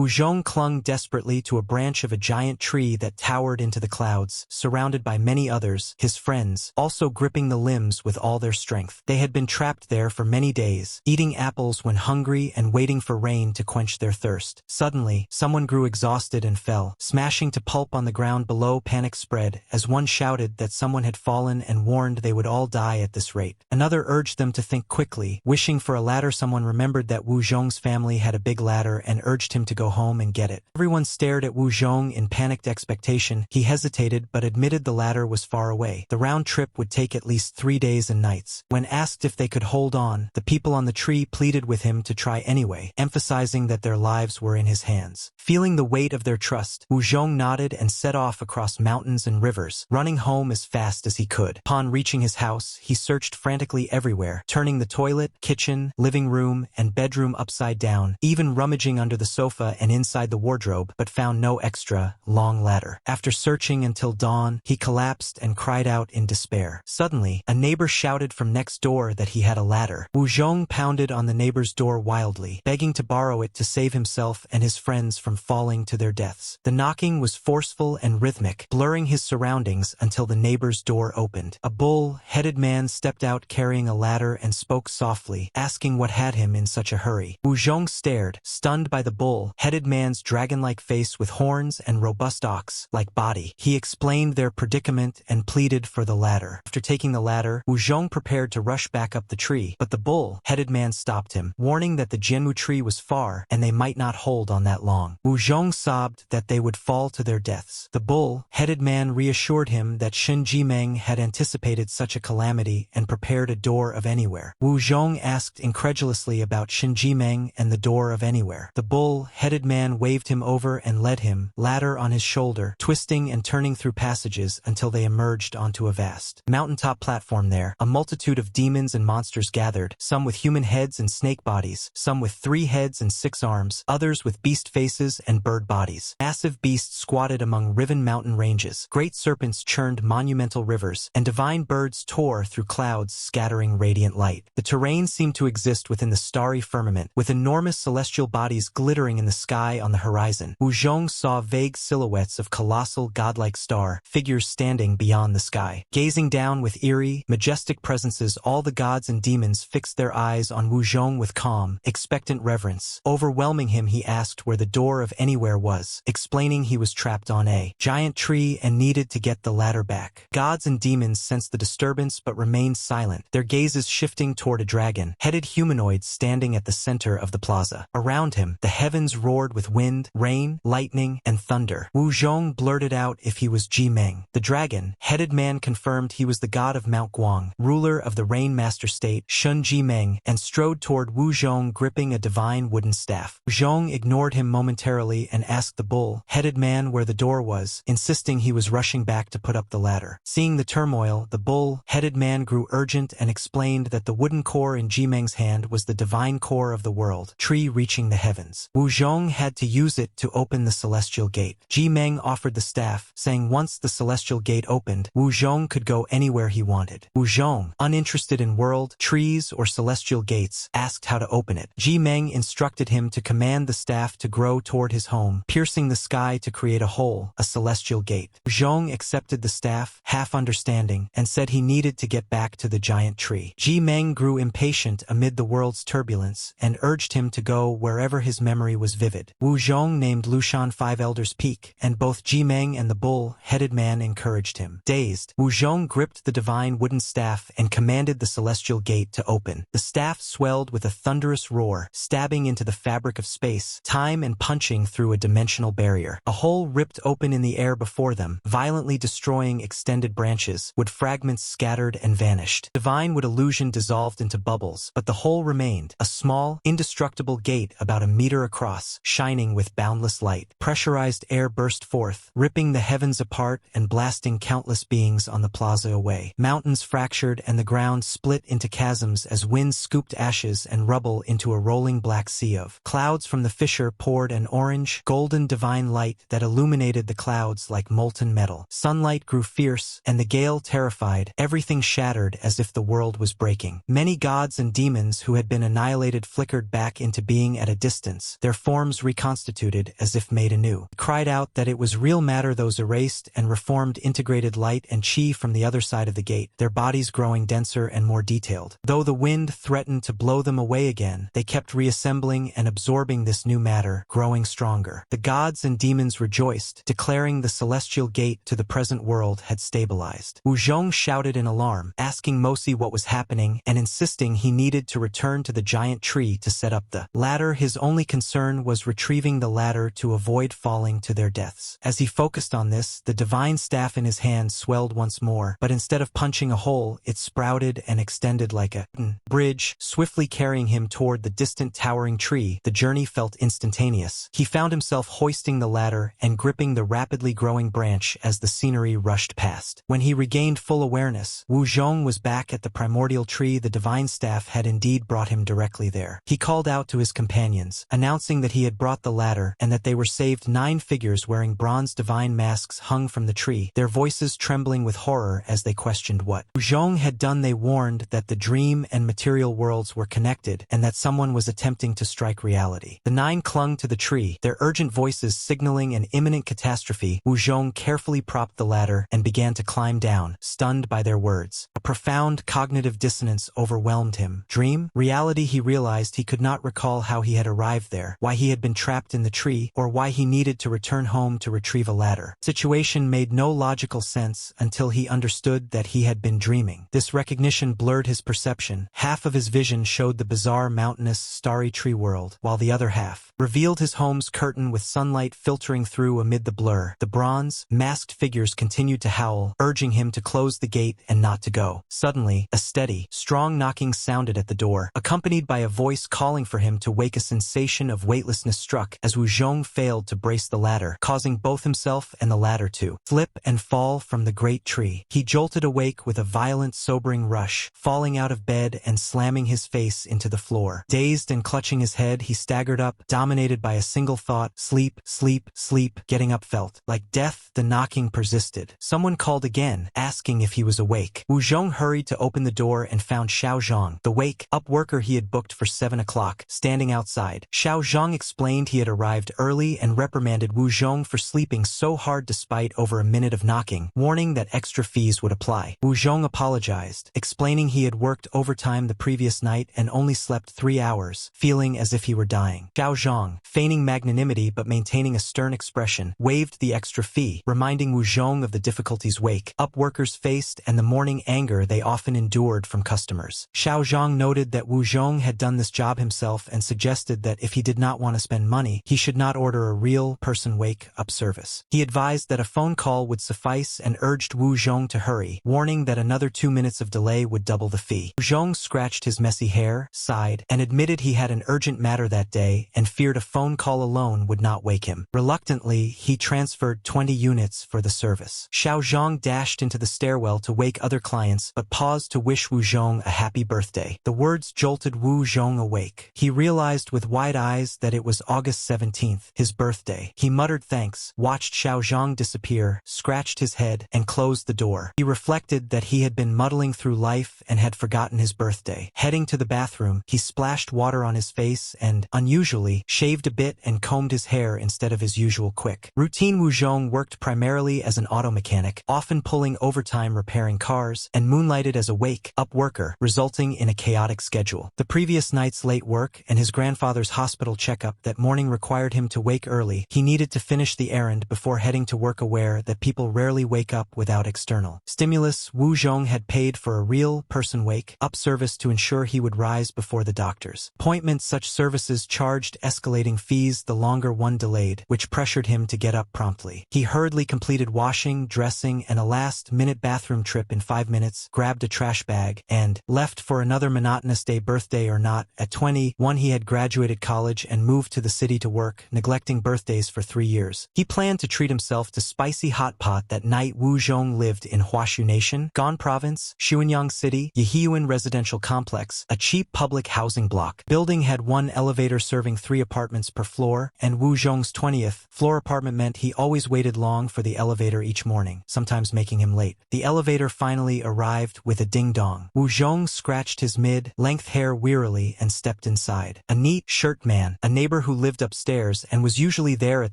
Wu Zhong clung desperately to a branch of a giant tree that towered into the clouds, surrounded by many others, his friends, also gripping the limbs with all their strength. They had been trapped there for many days, eating apples when hungry and waiting for rain to quench their thirst. Suddenly, someone grew exhausted and fell, smashing to pulp on the ground below. Panic spread, as one shouted that someone had fallen and warned they would all die at this rate. Another urged them to think quickly, wishing for a ladder. Someone remembered that Wu Zhong's family had a big ladder and urged him to go home and get it. Everyone stared at Wu Zhong in panicked expectation. He hesitated but admitted the ladder was far away. The round trip would take at least 3 days and nights. When asked if they could hold on, the people on the tree pleaded with him to try anyway, emphasizing that their lives were in his hands. Feeling the weight of their trust, Wu Zhong nodded and set off across mountains and rivers, running home as fast as he could. Upon reaching his house, he searched frantically everywhere, turning the toilet, kitchen, living room, and bedroom upside down, even rummaging under the sofa and inside the wardrobe, but found no extra, long ladder. After searching until dawn, he collapsed and cried out in despair. Suddenly, a neighbor shouted from next door that he had a ladder. Wu Zhong pounded on the neighbor's door wildly, begging to borrow it to save himself and his friends from falling to their deaths. The knocking was forceful and rhythmic, blurring his surroundings until the neighbor's door opened. A bull-headed man stepped out carrying a ladder and spoke softly, asking what had him in such a hurry. Wu Zhong stared, stunned by the bull-headed man's dragon-like face with horns and robust ox-like body. He explained their predicament and pleaded for the ladder. After taking the ladder, Wu Zhong prepared to rush back up the tree, but the bull-headed man stopped him, warning that the Jianmu tree was far and they might not hold on that long. Wu Zhong sobbed that they would fall to their deaths. The bull-headed man reassured him that Shen Jimeng had anticipated such a calamity and prepared a door of anywhere. Wu Zhong asked incredulously about Shen Jimeng and the door of anywhere. The bull-headed man waved him over and led him, ladder on his shoulder, twisting and turning through passages until they emerged onto a vast mountaintop platform. There, a multitude of demons and monsters gathered, some with human heads and snake bodies, some with 3 heads and 6 arms, others with beast faces and bird bodies. Massive beasts squatted among riven mountain ranges. Great serpents churned monumental rivers, and divine birds tore through clouds scattering radiant light. The terrain seemed to exist within the starry firmament, with enormous celestial bodies glittering in the sky on the horizon. Wu Zhong saw vague silhouettes of colossal godlike star figures standing beyond the sky. Gazing down with eerie, majestic presences, all the gods and demons fixed their eyes on Wu Zhong with calm, expectant reverence. Overwhelming him, he asked where the door of anywhere was, explaining he was trapped on a giant tree and needed to get the ladder back. Gods and demons sensed the disturbance but remained silent, their gazes shifting toward a dragon-headed humanoid standing at the center of the plaza. Around him, the heavens roared with wind, rain, lightning, and thunder. Wu Zhong blurted out if he was Jimeng. The dragon-headed man confirmed he was the god of Mount Guang, ruler of the Rain-Master State, Shun Jimeng, and strode toward Wu Zhong gripping a divine wooden staff. Wu Zhong ignored him momentarily and asked the bull-headed man where the door was, insisting he was rushing back to put up the ladder. Seeing the turmoil, the bull-headed man grew urgent and explained that the wooden core in Jimeng's hand was the divine core of the world, tree reaching the heavens. Wu Zhong had to use it to open the celestial gate. Jimeng offered the staff, saying once the celestial gate opened, Wu Zhong could go anywhere he wanted. Wu Zhong, uninterested in world, trees, or celestial gates, asked how to open it. Jimeng instructed him to command the staff to grow toward his home, piercing the sky to create a hole, a celestial gate. Wu Zhong accepted the staff, half understanding, and said he needed to get back to the giant tree. Jimeng grew impatient amid the world's turbulence and urged him to go wherever his memory was vivid. Wu Zhong named Lushan 5 Elders Peak, and both Jimeng and the bull-headed man encouraged him. Dazed, Wu Zhong gripped the divine wooden staff and commanded the celestial gate to open. The staff swelled with a thunderous roar, stabbing into the fabric of space, time and punching through a dimensional barrier. A hole ripped open in the air before them, violently destroying extended branches, wood fragments scattered and vanished. Divine wood illusion dissolved into bubbles, but the hole remained, a small, indestructible gate about a meter across, shining with boundless light. Pressurized air burst forth, ripping the heavens apart and blasting countless beings on the plaza away. Mountains fractured and the ground split into chasms as wind scooped ashes and rubble into a rolling black sea of clouds. From the fissure poured an orange, golden divine light that illuminated the clouds like molten metal. Sunlight grew fierce, and the gale terrified. Everything shattered as if the world was breaking. Many gods and demons who had been annihilated flickered back into being at a distance, their forms limbs reconstituted as if made anew. He cried out that it was real matter those erased and reformed integrated light and chi from the other side of the gate, their bodies growing denser and more detailed. Though the wind threatened to blow them away again, they kept reassembling and absorbing this new matter, growing stronger. The gods and demons rejoiced, declaring the celestial gate to the present world had stabilized. Wu Zhong shouted in alarm, asking Mosi what was happening and insisting he needed to return to the giant tree to set up the ladder. His only concern was retrieving the ladder to avoid falling to their deaths. As he focused on this, the divine staff in his hand swelled once more, but instead of punching a hole, it sprouted and extended like a bridge, swiftly carrying him toward the distant towering tree. The journey felt instantaneous. He found himself hoisting the ladder and gripping the rapidly growing branch as the scenery rushed past. When he regained full awareness, Wu Zhong was back at the primordial tree. The divine staff had indeed brought him directly there. He called out to his companions, announcing that he had brought the ladder and that they were saved. 9 figures wearing bronze divine masks hung from the tree, their voices trembling with horror as they questioned what Wu Zhong had done. They warned that the dream and material worlds were connected and that someone was attempting to strike reality. The 9 clung to the tree, their urgent voices signaling an imminent catastrophe. Wu Zhong carefully propped the ladder and began to climb down, stunned by their words. A profound cognitive dissonance overwhelmed him. Dream? Reality? He realized he could not recall how he had arrived there, why he had been trapped in the tree, or why he needed to return home to retrieve a ladder. Situation made no logical sense until he understood that he had been dreaming. This recognition blurred his perception. Half of his vision showed the bizarre mountainous, starry tree world, while the other half revealed his home's curtain with sunlight filtering through amid the blur. The bronze, masked figures continued to howl, urging him to close the gate and not to go. Suddenly, a steady, strong knocking sounded at the door, accompanied by a voice calling for him to wake. A sensation of weightlessness struck as Wu Zhong failed to brace the ladder, causing both himself and the ladder to flip and fall from the great tree. He jolted awake with a violent, sobering rush, falling out of bed and slamming his face into the floor. Dazed and clutching his head, he staggered up, dominated by a single thought: sleep, sleep, sleep. Getting up felt like death. The knocking persisted. Someone called again, asking if he was awake. Wu Zhong hurried to open the door and found Xiao Zhang, the wake-up worker he had booked for 7 o'clock, standing outside. Xiao Zhang explained he had arrived early and reprimanded Wu Zhong for sleeping so hard despite over a minute of knocking, warning that extra fees would apply. Wu Zhong apologized, explaining he had worked overtime the previous night and only slept 3 hours, feeling as if he were dying. Xiao Zhang, feigning magnanimity but maintaining a stern expression, waived the extra fee, reminding Wu Zhong of the difficulties wake-up workers faced and the morning anger they often endured from customers. Xiao Zhang noted that Wu Zhong had done this job himself and suggested that if he did not want to spend money, he should not order a real person wake-up service. He advised that a phone call would suffice and urged Wu Zhong to hurry, warning that another 2 minutes of delay would double the fee. Wu Zhong scratched his messy hair, sighed, and admitted he had an urgent matter that day and feared a phone call alone would not wake him. Reluctantly, he transferred 20 units for the service. Xiao Zhang dashed into the stairwell to wake other clients but paused to wish Wu Zhong a happy birthday. The words jolted Wu Zhong awake. He realized with wide eyes that it was August 17th, his birthday. He muttered thanks, watched Xiao Zhang disappear, scratched his head, and closed the door. He reflected that he had been muddling through life and had forgotten his birthday. Heading to the bathroom, he splashed water on his face and, unusually, shaved a bit and combed his hair instead of his usual quick routine. Wu Zhong worked primarily as an auto mechanic, often pulling overtime repairing cars, and moonlighted as a wake-up worker, resulting in a chaotic schedule. The previous night's late work and his grandfather's hospital checkup that morning required him to wake early. He needed to finish the errand before heading to work, aware that people rarely wake up without external stimulus. Wu Zhong had paid for a real person wake-up service to ensure he would rise before the doctor's appointment. Such services charged escalating fees the longer one delayed, which pressured him to get up promptly. He hurriedly completed washing, dressing, and a last-minute bathroom trip in 5 minutes, grabbed a trash bag, and left for another monotonous day. Birthday or not, at 21 he had graduated college and moved to the city to work, neglecting birthdays for 3 years. He planned to treat himself to spicy hot pot that night. Wu Zhong lived in Huashu Nation, Gan Province, Xuanyang City, Yihiyuan Residential Complex, a cheap public housing block. Building had 1 elevator serving 3 apartments per floor, and Wu Zhong's 20th floor apartment meant he always waited long for the elevator each morning, sometimes making him late. The elevator finally arrived with a ding-dong. Wu Zhong scratched his mid-length hair wearily and stepped inside. A neat shirt man, a neighbor neighbor who lived upstairs and was usually there at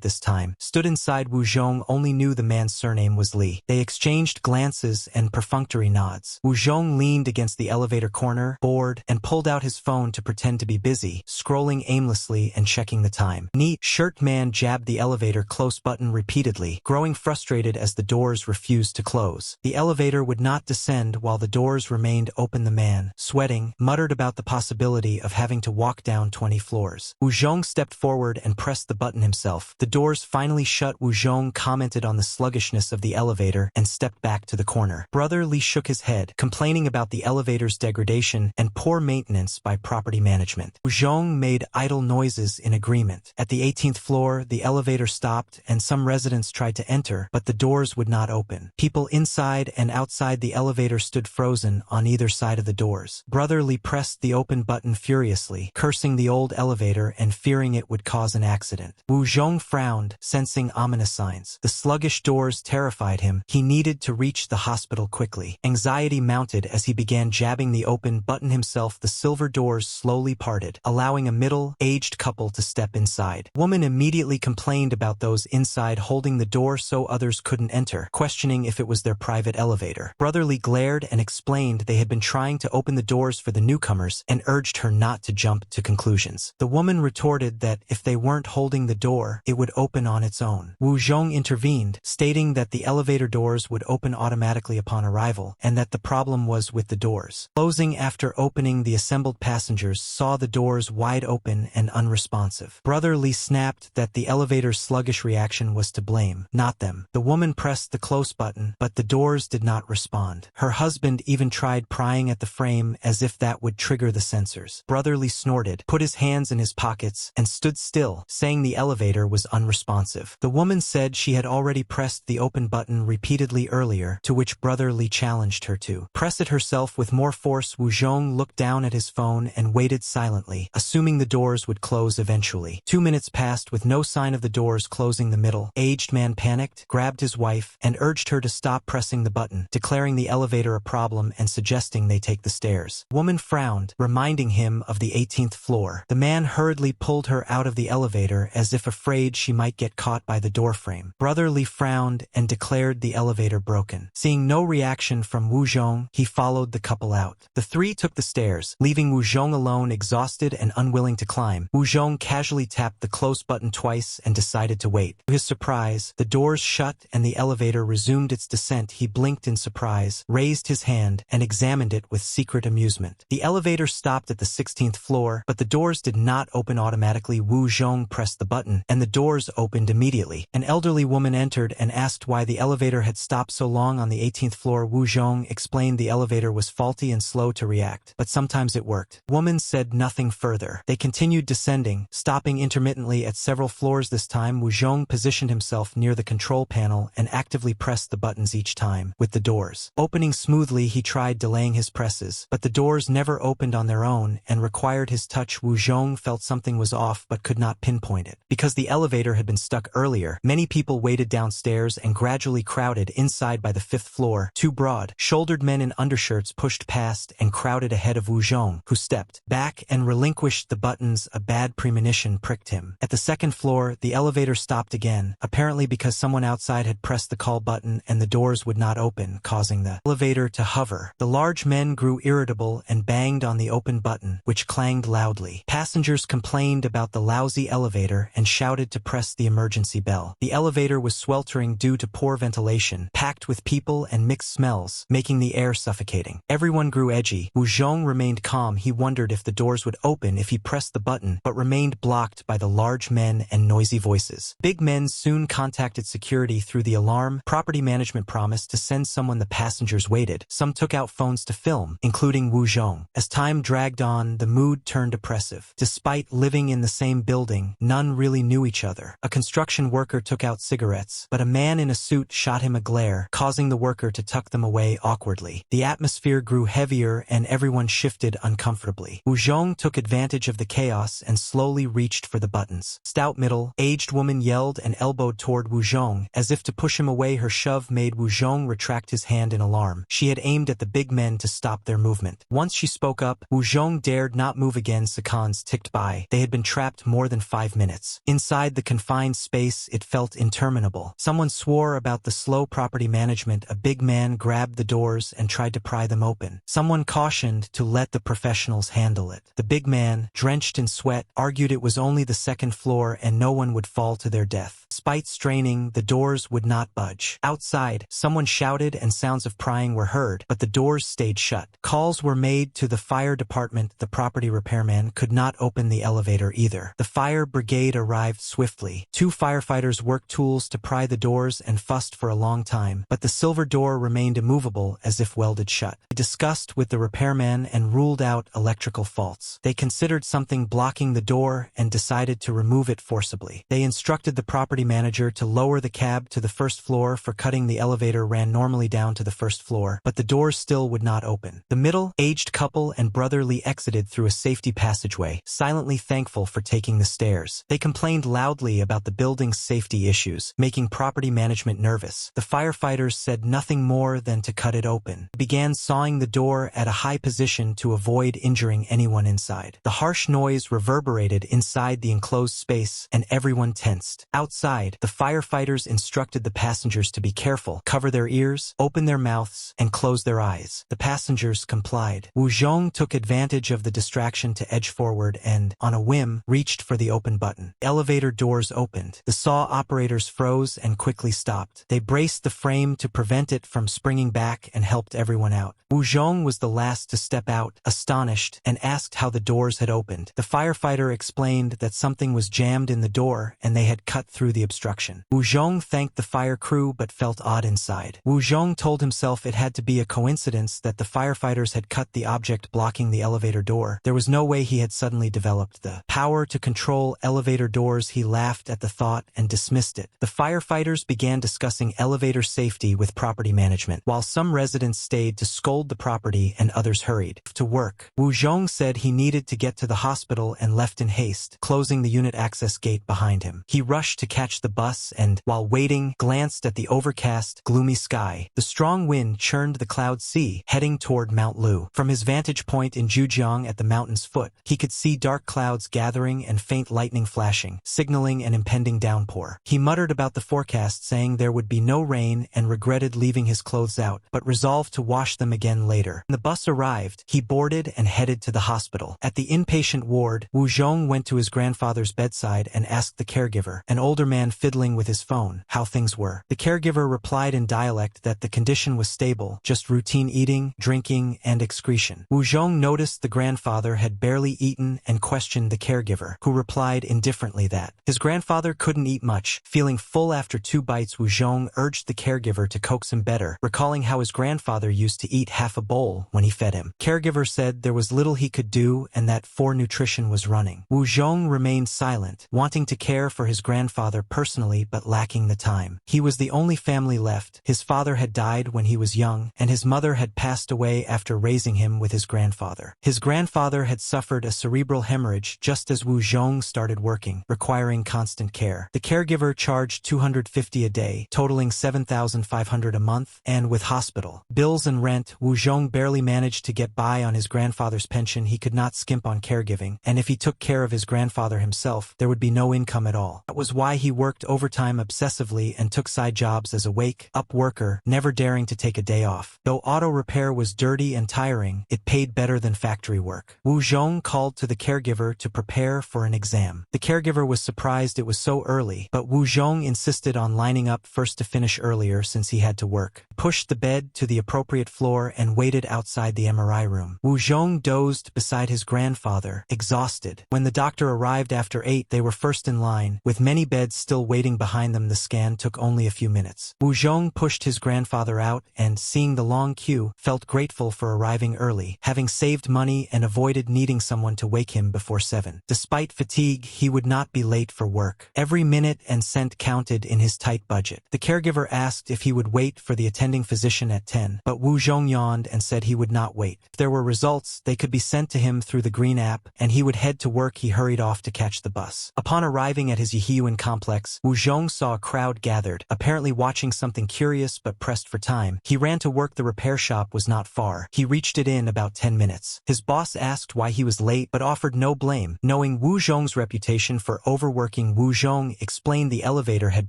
this time, stood inside. Wu Zhong only knew the man's surname was Li. They exchanged glances and perfunctory nods. Wu Zhong leaned against the elevator corner, bored, and pulled out his phone to pretend to be busy, scrolling aimlessly and checking the time. Neat shirt man jabbed the elevator close button repeatedly, growing frustrated as the doors refused to close. The elevator would not descend while the doors remained open. The man, sweating, muttered about the possibility of having to walk down 20 floors. Wu Zhong stepped forward and pressed the button himself. The doors finally shut. Wu Zhong commented on the sluggishness of the elevator and stepped back to the corner. Brother Li shook his head, complaining about the elevator's degradation and poor maintenance by property management. Wu Zhong made idle noises in agreement. At the 18th floor, the elevator stopped and some residents tried to enter, but the doors would not open. People inside and outside the elevator stood frozen on either side of the doors. Brother Li pressed the open button furiously, cursing the old elevator and fearing it would cause an accident. Wu Zhong frowned, sensing ominous signs. The sluggish doors terrified him. He needed to reach the hospital quickly. Anxiety mounted as he began jabbing the open button himself. The silver doors slowly parted, allowing a middle-aged couple to step inside. Woman immediately complained about those inside holding the door so others couldn't enter, questioning if it was their private elevator. Brother Li glared and explained they had been trying to open the doors for the newcomers and urged her not to jump to conclusions. The woman retorted that if they weren't holding the door, it would open on its own. Wu Zhong intervened, stating that the elevator doors would open automatically upon arrival and that the problem was with the doors closing. After opening, the assembled passengers saw the doors wide open and unresponsive. Brother Li snapped that the elevator's sluggish reaction was to blame, not them. The woman pressed the close button, but the doors did not respond. Her husband even tried prying at the frame as if that would trigger the sensors. Brother Li snorted, put his hands in his pockets, and stood still, saying the elevator was unresponsive. The woman said she had already pressed the open button repeatedly earlier, to which Brother Li challenged her to press it herself with more force. Wu Zhong looked down at his phone and waited silently, assuming the doors would close eventually. 2 minutes passed with no sign of the doors closing. The middle-aged man panicked, grabbed his wife, and urged her to stop pressing the button, declaring the elevator a problem and suggesting they take the stairs. Woman frowned, reminding him of the 18th floor. The man hurriedly pulled her out of the elevator as if afraid she might get caught by the doorframe. Brother Li frowned and declared the elevator broken. Seeing no reaction from Wu Zhong, he followed the couple out. The three took the stairs, leaving Wu Zhong alone, exhausted and unwilling to climb. Wu Zhong casually tapped the close button twice and decided to wait. To his surprise, the doors shut and the elevator resumed its descent. He blinked in surprise, raised his hand, and examined it with secret amusement. The elevator stopped at the 16th floor, but the doors did not open automatically. Wu Zhong pressed the button, and the doors opened immediately. An elderly woman entered and asked why the elevator had stopped so long on the 18th floor. Wu Zhong explained the elevator was faulty and slow to react, but sometimes it worked. Woman said nothing further. They continued descending, stopping intermittently at several floors. This time, Wu Zhong positioned himself near the control panel and actively pressed the buttons each time. With the doors opening smoothly, he tried delaying his presses, but the doors never opened on their own and required his touch. Wu Zhong felt something was off but could not pinpoint it. Because the elevator had been stuck earlier, many people waited downstairs and gradually crowded inside. By the 5th floor, 2 broad-shouldered men in undershirts pushed past and crowded ahead of Wu Zhong, who stepped back and relinquished the buttons. A bad premonition pricked him. At the 2nd floor, the elevator stopped again, apparently because someone outside had pressed the call button and the doors would not open, causing the elevator to hover. The large men grew irritable and banged on the open button, which clanged loudly. Passengers complained about the lousy elevator and shouted to press the emergency bell. The elevator was sweltering due to poor ventilation, packed with people and mixed smells, making the air suffocating. Everyone grew edgy. Wu Zhong remained calm. He wondered if the doors would open if he pressed the button, but remained blocked by the large men and noisy voices. Big men soon contacted security through the alarm. Property management promised to send someone. The passengers waited. Some took out phones to film, including Wu Zhong. As time dragged on, the mood turned oppressive. Despite living in the same building, none really knew each other. A construction worker took out cigarettes, but a man in a suit shot him a glare, causing the worker to tuck them away awkwardly. The atmosphere grew heavier and everyone shifted uncomfortably. Wu Zhong took advantage of the chaos and slowly reached for the buttons. Stout middle-aged woman yelled and elbowed toward Wu Zhong, as if to push him away. Her shove made Wu Zhong retract his hand in alarm. She had aimed at the big men to stop their movement. Once she spoke up, Wu Zhong dared not move again. Seconds ticked by. They had been trapped more than 5 minutes. Inside the confined space, it felt interminable. Someone swore about the slow property management. A big man grabbed the doors and tried to pry them open. Someone cautioned to let the professionals handle it. The big man, drenched in sweat, argued it was only the second floor and no one would fall to their death. Despite straining, the doors would not budge. Outside, someone shouted and sounds of prying were heard, but the doors stayed shut. Calls were made to the fire department. The property repairman could not open the elevator either. The fire brigade arrived swiftly. 2 firefighters worked tools to pry the doors and fussed for a long time, but the silver door remained immovable as if welded shut. They discussed with the repairman and ruled out electrical faults. They considered something blocking the door and decided to remove it forcibly. They instructed the property manager to lower the cab to the first floor. For cutting, the elevator ran normally down to the first floor, but the doors still would not open. The middle-aged couple and brotherly exited through a safety passageway, silently thankful for taking the stairs. They complained loudly about the building's safety issues, making property management nervous. The firefighters said nothing more than to cut it open. They began sawing the door at a high position to avoid injuring anyone inside. The harsh noise reverberated inside the enclosed space, and everyone tensed. Outside, the firefighters instructed the passengers to be careful, cover their ears, open their mouths, and close their eyes. The passengers complied. Wu Zhong took advantage of the distraction to edge forward and, on a whim, reached for the open button. Elevator doors opened. The saw operators froze and quickly stopped. They braced the frame to prevent it from springing back and helped everyone out. Wu Zhong was the last to step out, astonished, and asked how the doors had opened. The firefighter explained that something was jammed in the door and they had cut through the obstruction. Wu Zhong thanked the fire crew but felt odd inside. Wu Zhong told himself it had to be a coincidence that the firefighters had cut the object blocking the elevator door. There was no way he had suddenly developed the power to control elevator doors. He laughed at the thought and dismissed it. The firefighters began discussing elevator safety with property management, while some residents stayed to scold the property and others hurried to work. Wu Zhong said he needed to get to the hospital and left in haste, closing the unit access gate behind him. He rushed to catch the bus and, while waiting, glanced at the overcast, gloomy sky. The strong wind churned the cloud sea, heading toward Mount Lu. From his vantage point in Zhujiang at the mountain's foot, he could see dark clouds gathering and faint lightning flashing, signaling an impending downpour. He muttered about the forecast, saying there would be no rain, and regretted leaving his clothes out, but resolved to wash them again later. When the bus arrived, he boarded and headed to the hospital. At the inpatient ward, Wu Zhong went to his grandfather's bedside and asked the caregiver, an older man fiddling with his phone, how things were. The caregiver replied in dialect that the condition was stable, just routine eating, drinking, and excretion. Wu Zhong noticed the grandfather had barely eaten and questioned the caregiver, who replied indifferently that his grandfather couldn't eat much. Feeling full after 2 bites, Wu Zhong urged the caregiver to coax him better, recalling how his grandfather used to eat half a bowl when he fed him. Caregiver said there was little he could do and that poor nutrition was running. Wu Zhong remained silent, wanting to care for his grandfather personally but lacking the time. He was the only family left. His father had died when he was young, and his mother had passed away after raising him with his grandfather. His grandfather had suffered a cerebral hemorrhage just as Wu Zhong started working, requiring constant care. The caregiver charged $250 a day, totaling $7,500 a month, and with hospital bills and rent, Wu Zhong barely managed to get by on his grandfather's pension. He could not skimp on caregiving, and if he took care of his grandfather himself, there would be no income at all. That was why he worked overtime obsessively and took side jobs as a wake-up worker, never daring to take a day off. Though auto repair was dirty and tiring, it paid better than factory work. Wu Zhong called to the caregiver to prepare for an exam. The caregiver was surprised it was so early, but Wu Zhong insisted on lining up first to finish earlier since he had to work. He pushed the bed to the appropriate floor and waited outside the MRI room. Wu Zhong dozed beside his grandfather, exhausted. When the doctor arrived after 8, they were first in line, with many beds still waiting behind them. The scan took only a few minutes. Wu Zhong pushed his grandfather out and, seeing the long queue, felt grateful for arriving early, having saved money and avoided needing someone to wake him before 7. Despite fatigue, he would not be late for work. Every minute and cent counted in his tight budget. The caregiver asked if he would wait for the attendant attending physician at 10, but Wu Zhong yawned and said he would not wait. If there were results, they could be sent to him through the green app, and he would head to work. He hurried off to catch the bus. Upon arriving at his Yihyuan complex, Wu Zhong saw a crowd gathered, apparently watching something curious but pressed for time. He ran to work. The repair shop was not far. He reached it in about 10 minutes. His boss asked why he was late but offered no blame. Knowing Wu Zhong's reputation for overworking, Wu Zhong explained the elevator had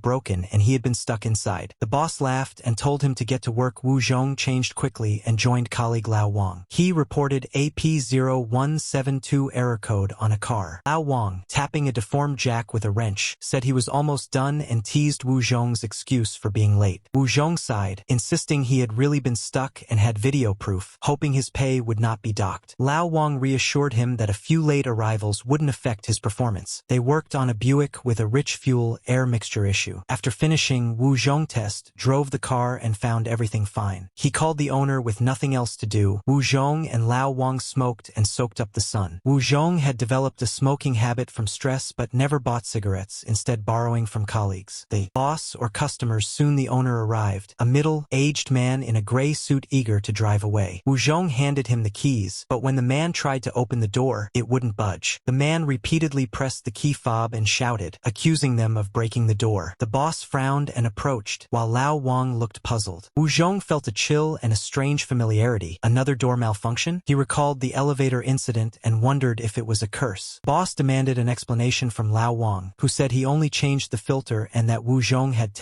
broken and he had been stuck inside. The boss laughed and told him to get to work. Wu Zhong changed quickly and joined colleague Lao Wang. He reported AP0172 error code on a car. Lao Wang, tapping a deformed jack with a wrench, said he was almost done and teased Wu Zhong's excuse for being late. Wu Zhong sighed, insisting he had really been stuck and had video proof, hoping his pay would not be docked. Lao Wang reassured him that a few late arrivals wouldn't affect his performance. They worked on a Buick with a rich fuel-air mixture issue. After finishing, Wu Zhong drove the car and found everything fine. He called the owner with nothing else to do. Wu Zhong and Lao Wang smoked and soaked up the sun. Wu Zhong had developed a smoking habit from stress but never bought cigarettes, instead borrowing from colleagues. The boss or customers. Soon the owner arrived, a middle-aged man in a gray suit eager to drive away. Wu Zhong handed him the keys, but when the man tried to open the door, it wouldn't budge. The man repeatedly pressed the key fob and shouted, accusing them of breaking the door. The boss frowned and approached, while Lao Wang looked puzzled. Wu Zhong felt a chill and a strange familiarity. Another door malfunction? He recalled the elevator incident and wondered if it was a curse. Boss demanded an explanation from Lao Wang, who said he only changed the filter and that Wu Zhong had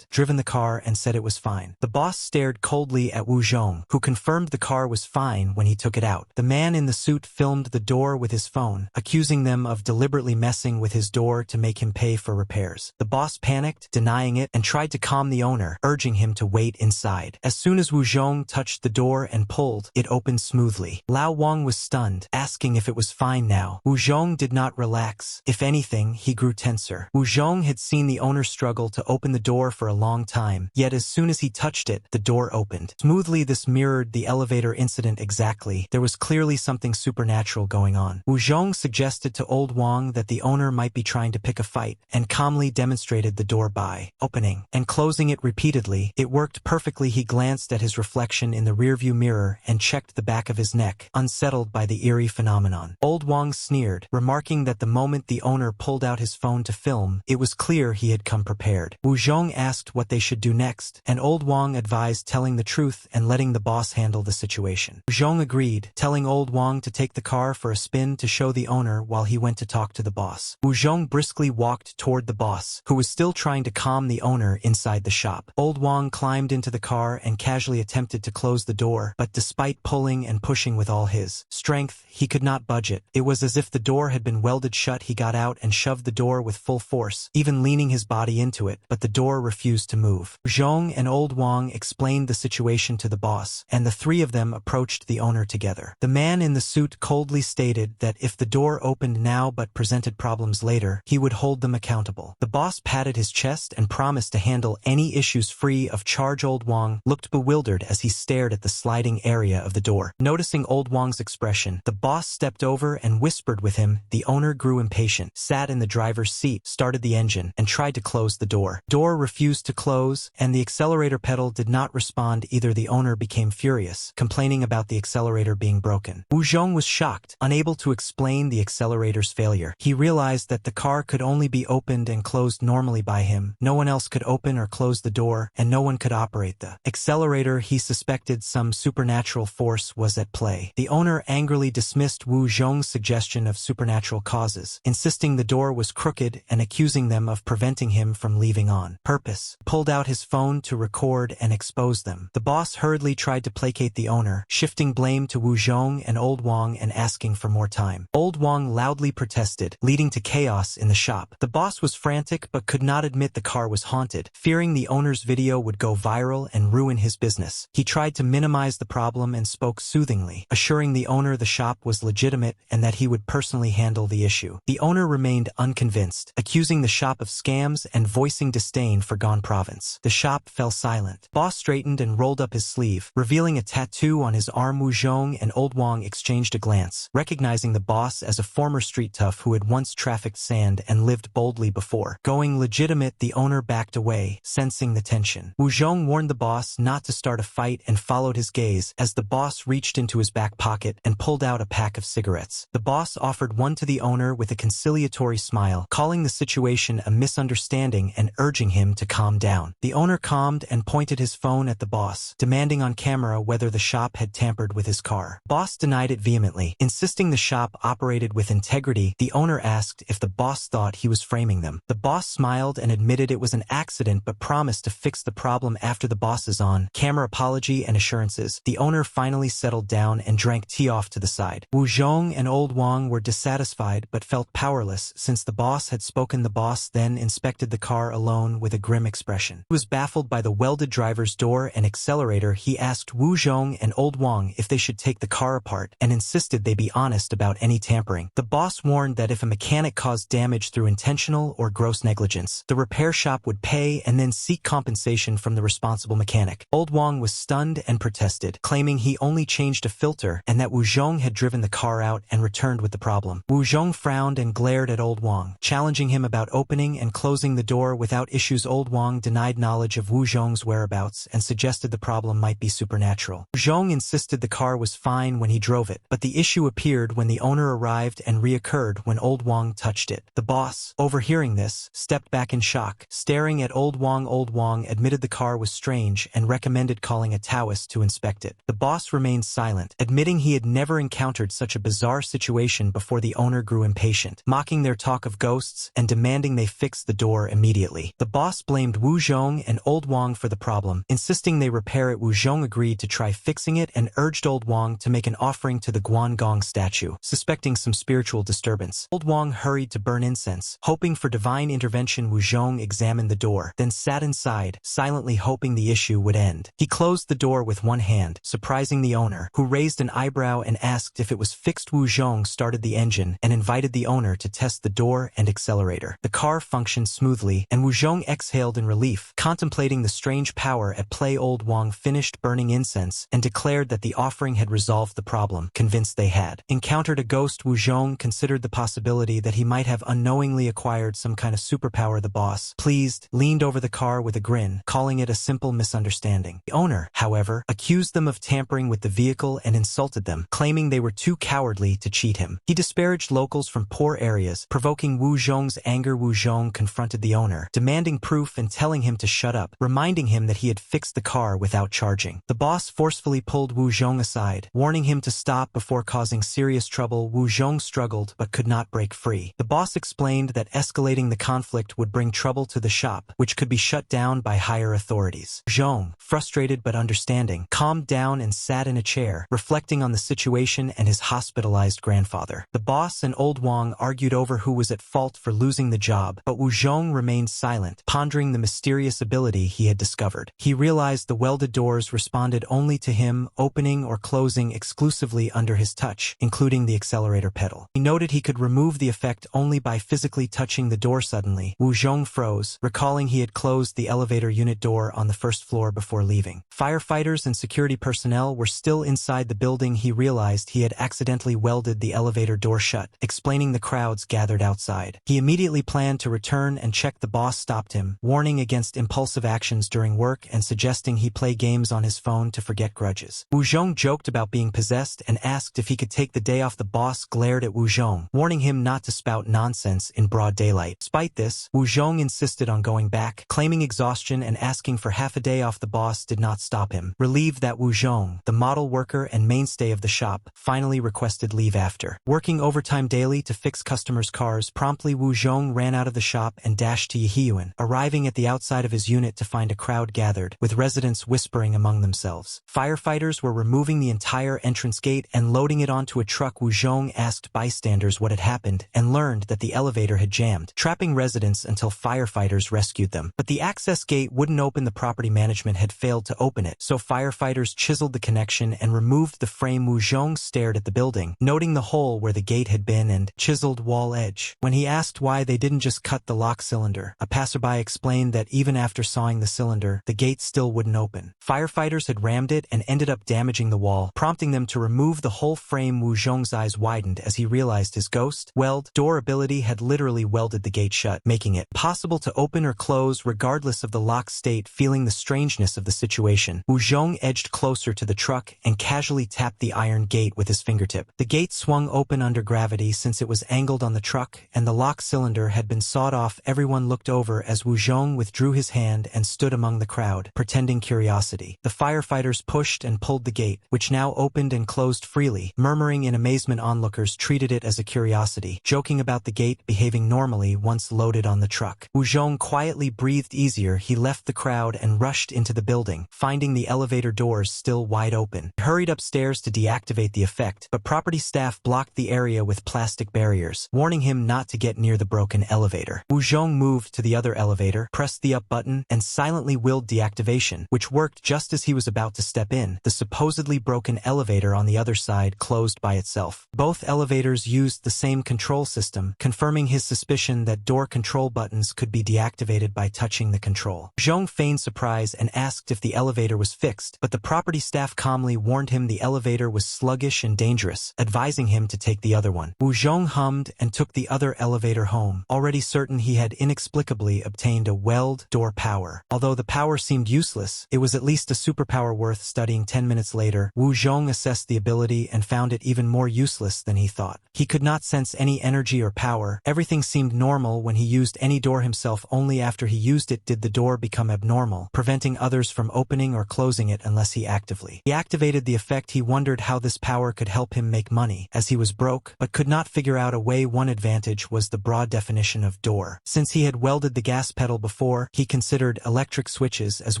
driven the car and said it was fine. The boss stared coldly at Wu Zhong, who confirmed the car was fine when he took it out. The man in the suit filmed the door with his phone, accusing them of deliberately messing with his door to make him pay for repairs. The boss panicked, denying it, and tried to calm the owner, urging him to wait inside. As soon as Wu Zhong touched the door and pulled, it opened smoothly. Lao Wang was stunned, asking if it was fine now. Wu Zhong did not relax. If anything, he grew tenser. Wu Zhong had seen the owner struggle to open the door for a long time, yet as soon as he touched it, the door opened smoothly. This mirrored the elevator incident exactly. There was clearly something supernatural going on. Wu Zhong suggested to old Wang that the owner might be trying to pick a fight, and calmly demonstrated the door by opening and closing it repeatedly. It worked perfectly. He glanced at his reflection in the rearview mirror and checked the back of his neck, unsettled by the eerie phenomenon. Old Wang sneered, remarking that the moment the owner pulled out his phone to film, it was clear he had come prepared. Wu Zhong asked what they should do next, and old Wang advised telling the truth and letting the boss handle the situation. Wu Zhong agreed, telling old Wang to take the car for a spin to show the owner while he went to talk to the boss. Wu Zhong briskly walked toward the boss, who was still trying to calm the owner inside the shop. Old Wang climbed into the car and casually attempted to close the door, but despite pulling and pushing with all his strength, he could not budge it. It was as if the door had been welded shut. He got out and shoved the door with full force, even leaning his body into it, but the door refused to move. Zhong and old Wang explained the situation to the boss, and the three of them approached the owner together. The man in the suit coldly stated that if the door opened now but presented problems later, he would hold them accountable. The boss patted his chest and promised to handle any issues free of charge. Old Wang looked bewildered as he stared at the sliding area of the door. Noticing old Wang's expression, the boss stepped over and whispered with him. The owner grew impatient, sat in the driver's seat, started the engine, and tried to close the door. Door refused to close, and the accelerator pedal did not respond either. The owner became furious, complaining about the accelerator being broken. Wu Zhong was shocked, unable to explain the accelerator's failure. He realized that the car could only be opened and closed normally by him. No one else could open or close the door, and no one could operate the accelerator. He suspected some supernatural force was at play. The owner angrily dismissed Wu Zhong's suggestion of supernatural causes, insisting the door was crooked and accusing them of preventing him from leaving on purpose. Pulled out his phone to record and expose them. The boss hurriedly tried to placate the owner, shifting blame to Wu Zhong and old Wang and asking for more time. Old Wang loudly protested, leading to chaos in the shop. The boss was frantic but could not admit the car was haunted, fearing the owner's video would go viral and ruin his business. He tried to minimize the problem and spoke soothingly, assuring the owner the shop was legitimate and that he would personally handle the issue. The owner remained unconvinced, accusing the shop of scams and voicing disdain for Gone Province. The shop fell silent. Boss straightened and rolled up his sleeve, revealing a tattoo on his arm. Wu Zhong and old Wang exchanged a glance, recognizing the boss as a former street tough who had once trafficked sand and lived boldly before going legitimate. The owner backed away, sensing the tension. Wu Zhong warned the the boss not to start a fight and followed his gaze as the boss reached into his back pocket and pulled out a pack of cigarettes. The boss offered one to the owner with a conciliatory smile, calling the situation a misunderstanding and urging him to calm down. The owner calmed and pointed his phone at the boss, demanding on camera whether the shop had tampered with his car. Boss denied it vehemently, insisting the shop operated with integrity. The owner asked if the boss thought he was framing them. The boss smiled and admitted it was an accident but promised to fix the problem after the boss's on-camera apology and assurances. The owner finally settled down and drank tea off to the side. Wu Zhong and Old Wang were dissatisfied but felt powerless since the boss had spoken. The boss then inspected the car alone with a grim expression. He was baffled by the welded driver's door and accelerator. He asked Wu Zhong and Old Wang if they should take the car apart and insisted they be honest about any tampering. The boss warned that if a mechanic caused damage through intentional or gross negligence, the repair shop would pay and then seek compensation from the responsible mechanic. Old Wang was stunned and protested, claiming he only changed a filter and that Wu Zhong had driven the car out and returned with the problem. Wu Zhong frowned and glared at Old Wang, challenging him about opening and closing the door without issues. Old Wang denied knowledge of Wu Zhong's whereabouts and suggested the problem might be supernatural. Wu Zhong insisted the car was fine when he drove it, but the issue appeared when the owner arrived and reoccurred when Old Wang touched it. The boss, overhearing this, stepped back in shock, staring at Old Wang. Old Wang admitted the car was strange and recommended calling a Taoist to inspect it. The boss remained silent, admitting he had never encountered such a bizarre situation before. The owner grew impatient, mocking their talk of ghosts and demanding they fix the door immediately. The boss blamed Wu Zhong and Old Wang for the problem, insisting they repair it. Wu Zhong agreed to try fixing it and urged Old Wang to make an offering to the Guanggong statue, suspecting some spiritual disturbance. Old Wang hurried to burn incense, hoping for divine intervention. Wu Zhong examined the door, then sat inside, silently hoping the issue would end. He closed the door with one hand, surprising the owner, who raised an eyebrow and asked if it was fixed. Wu Zhong started the engine and invited the owner to test the door and accelerator. The car functioned smoothly, and Wu Zhong exhaled in relief, contemplating the strange power at play. Old Wang finished burning incense and declared that the offering had resolved the problem, convinced they had encountered a ghost. Wu Zhong considered the possibility that he might have unknowingly acquired some kind of superpower. The boss, pleased, leaned over the car with a grin, calling it a simple misunderstanding. The owner, however, accused them of tampering with the vehicle and insulted them, claiming they were too cowardly to cheat him. He disparaged locals from poor areas, provoking Wu Zhong's anger. Wu Zhong confronted the owner, demanding proof and telling him to shut up, reminding him that he had fixed the car without charging. The boss forcefully pulled Wu Zhong aside, warning him to stop before causing serious trouble. Wu Zhong struggled but could not break free. The boss explained that escalating the conflict would bring trouble to the shop, which could be shut down by higher authorities. Zhong, frustrated but understanding, calmed down and sat in a chair, reflecting on the situation and his hospitalized grandfather. The boss and Old Wang argued over who was at fault for losing the job, but Wu Zhong remained silent, pondering the mysterious ability he had discovered. He realized the welded doors responded only to him, opening or closing exclusively under his touch, including the accelerator pedal. He noted he could remove the effect only by physically touching the door. Suddenly, Wu Zhong froze, recalling he had closed the elevator unit door on the first floor before leaving. Firefighters and security personnel were still inside the building. He realized he had accidentally welded the elevator door shut, explaining the crowds gathered outside. He immediately planned to return and check. The boss stopped him, warning against impulsive actions during work and suggesting he play games on his phone to forget grudges. Wu Zhong joked about being possessed and asked if he could take the day off. The boss glared at Wu Zhong, warning him not to spout nonsense in broad daylight. Despite this, Wu Zhong insisted on going back, claiming exhaustion and asking for half a day off. The boss did not stop him, relieved that Wu Zhong, the model worker and mainstay of the shop, finally requested leave after working overtime daily to fix customers' cars. Promptly, Wu Zhong ran out of the shop and dashed to Yihiyuan, arriving at the outside of his unit to find a crowd gathered, with residents whispering among themselves. Firefighters were removing the entire entrance gate and loading it onto a truck. Wu Zhong asked bystanders what had happened and learned that the elevator had jammed, trapping residents until firefighters rescued them. But the access gate wouldn't open. The property management had failed to open it, so firefighters chiseled the connection and removed the frame. Wu Zhong stared at the building, noting the hole where the gate had been and chiseled wall edge. When he asked why they didn't just cut the lock cylinder, a passerby explained that even after sawing the cylinder, the gate still wouldn't open. Firefighters had rammed it and ended up damaging the wall, prompting them to remove the whole frame. Wu Zhong's eyes widened as he realized his ghost weld door ability had literally welded the gate shut, making it possible to open or close regardless of the lock state. Feeling the strangeness of the situation. Wu Zhong edged closer to the truck and casually tapped the iron gate with his fingertip. The gate swung open under gravity since it was angled on the truck, and the lock cylinder had been sawed off. Everyone looked over as Wu Zhong withdrew his hand and stood among the crowd, pretending curiosity. The firefighters pushed and pulled the gate, which now opened and closed freely. Murmuring in amazement, onlookers treated it as a curiosity, joking about the gate behaving normally once loaded on the truck. Wu Zhong quietly breathed easier. He left the crowd and rushed into the building, finding the elevator doors still wide open. He hurried upstairs to deactivate the effect, but property staff blocked the area with plastic barriers, warning him not to get near the broken elevator. Wu Zhong moved to the other elevator, pressed the up button, and silently willed deactivation, which worked just as he was about to step in. The supposedly broken elevator on the other side closed by itself. Both elevators used the same control system, confirming his suspicion that door control buttons could be deactivated by touching the control. Zhong feigned surprise and asked if the elevator was fixed, but the property staff calmly warned him the elevator was sluggish and dangerous, advising him to take the other one. Wu Zhong hummed and took the other elevator home, already certain he had inexplicably obtained a weld door power. Although the power seemed useless, it was at least a superpower worth studying. 10 minutes later, Wu Zhong assessed the ability and found it even more useless than he thought. He could not sense any energy or power. Everything seemed normal when he used any door himself. Only after he used it did the door become abnormal, preventing others from opening or closing it unless he actively activated the effect. He wondered how this power could help him make money, as he was broke, but could not figure out a way. One advantage was the broad definition of door. Since he had welded the gas pedal before, he considered electric switches as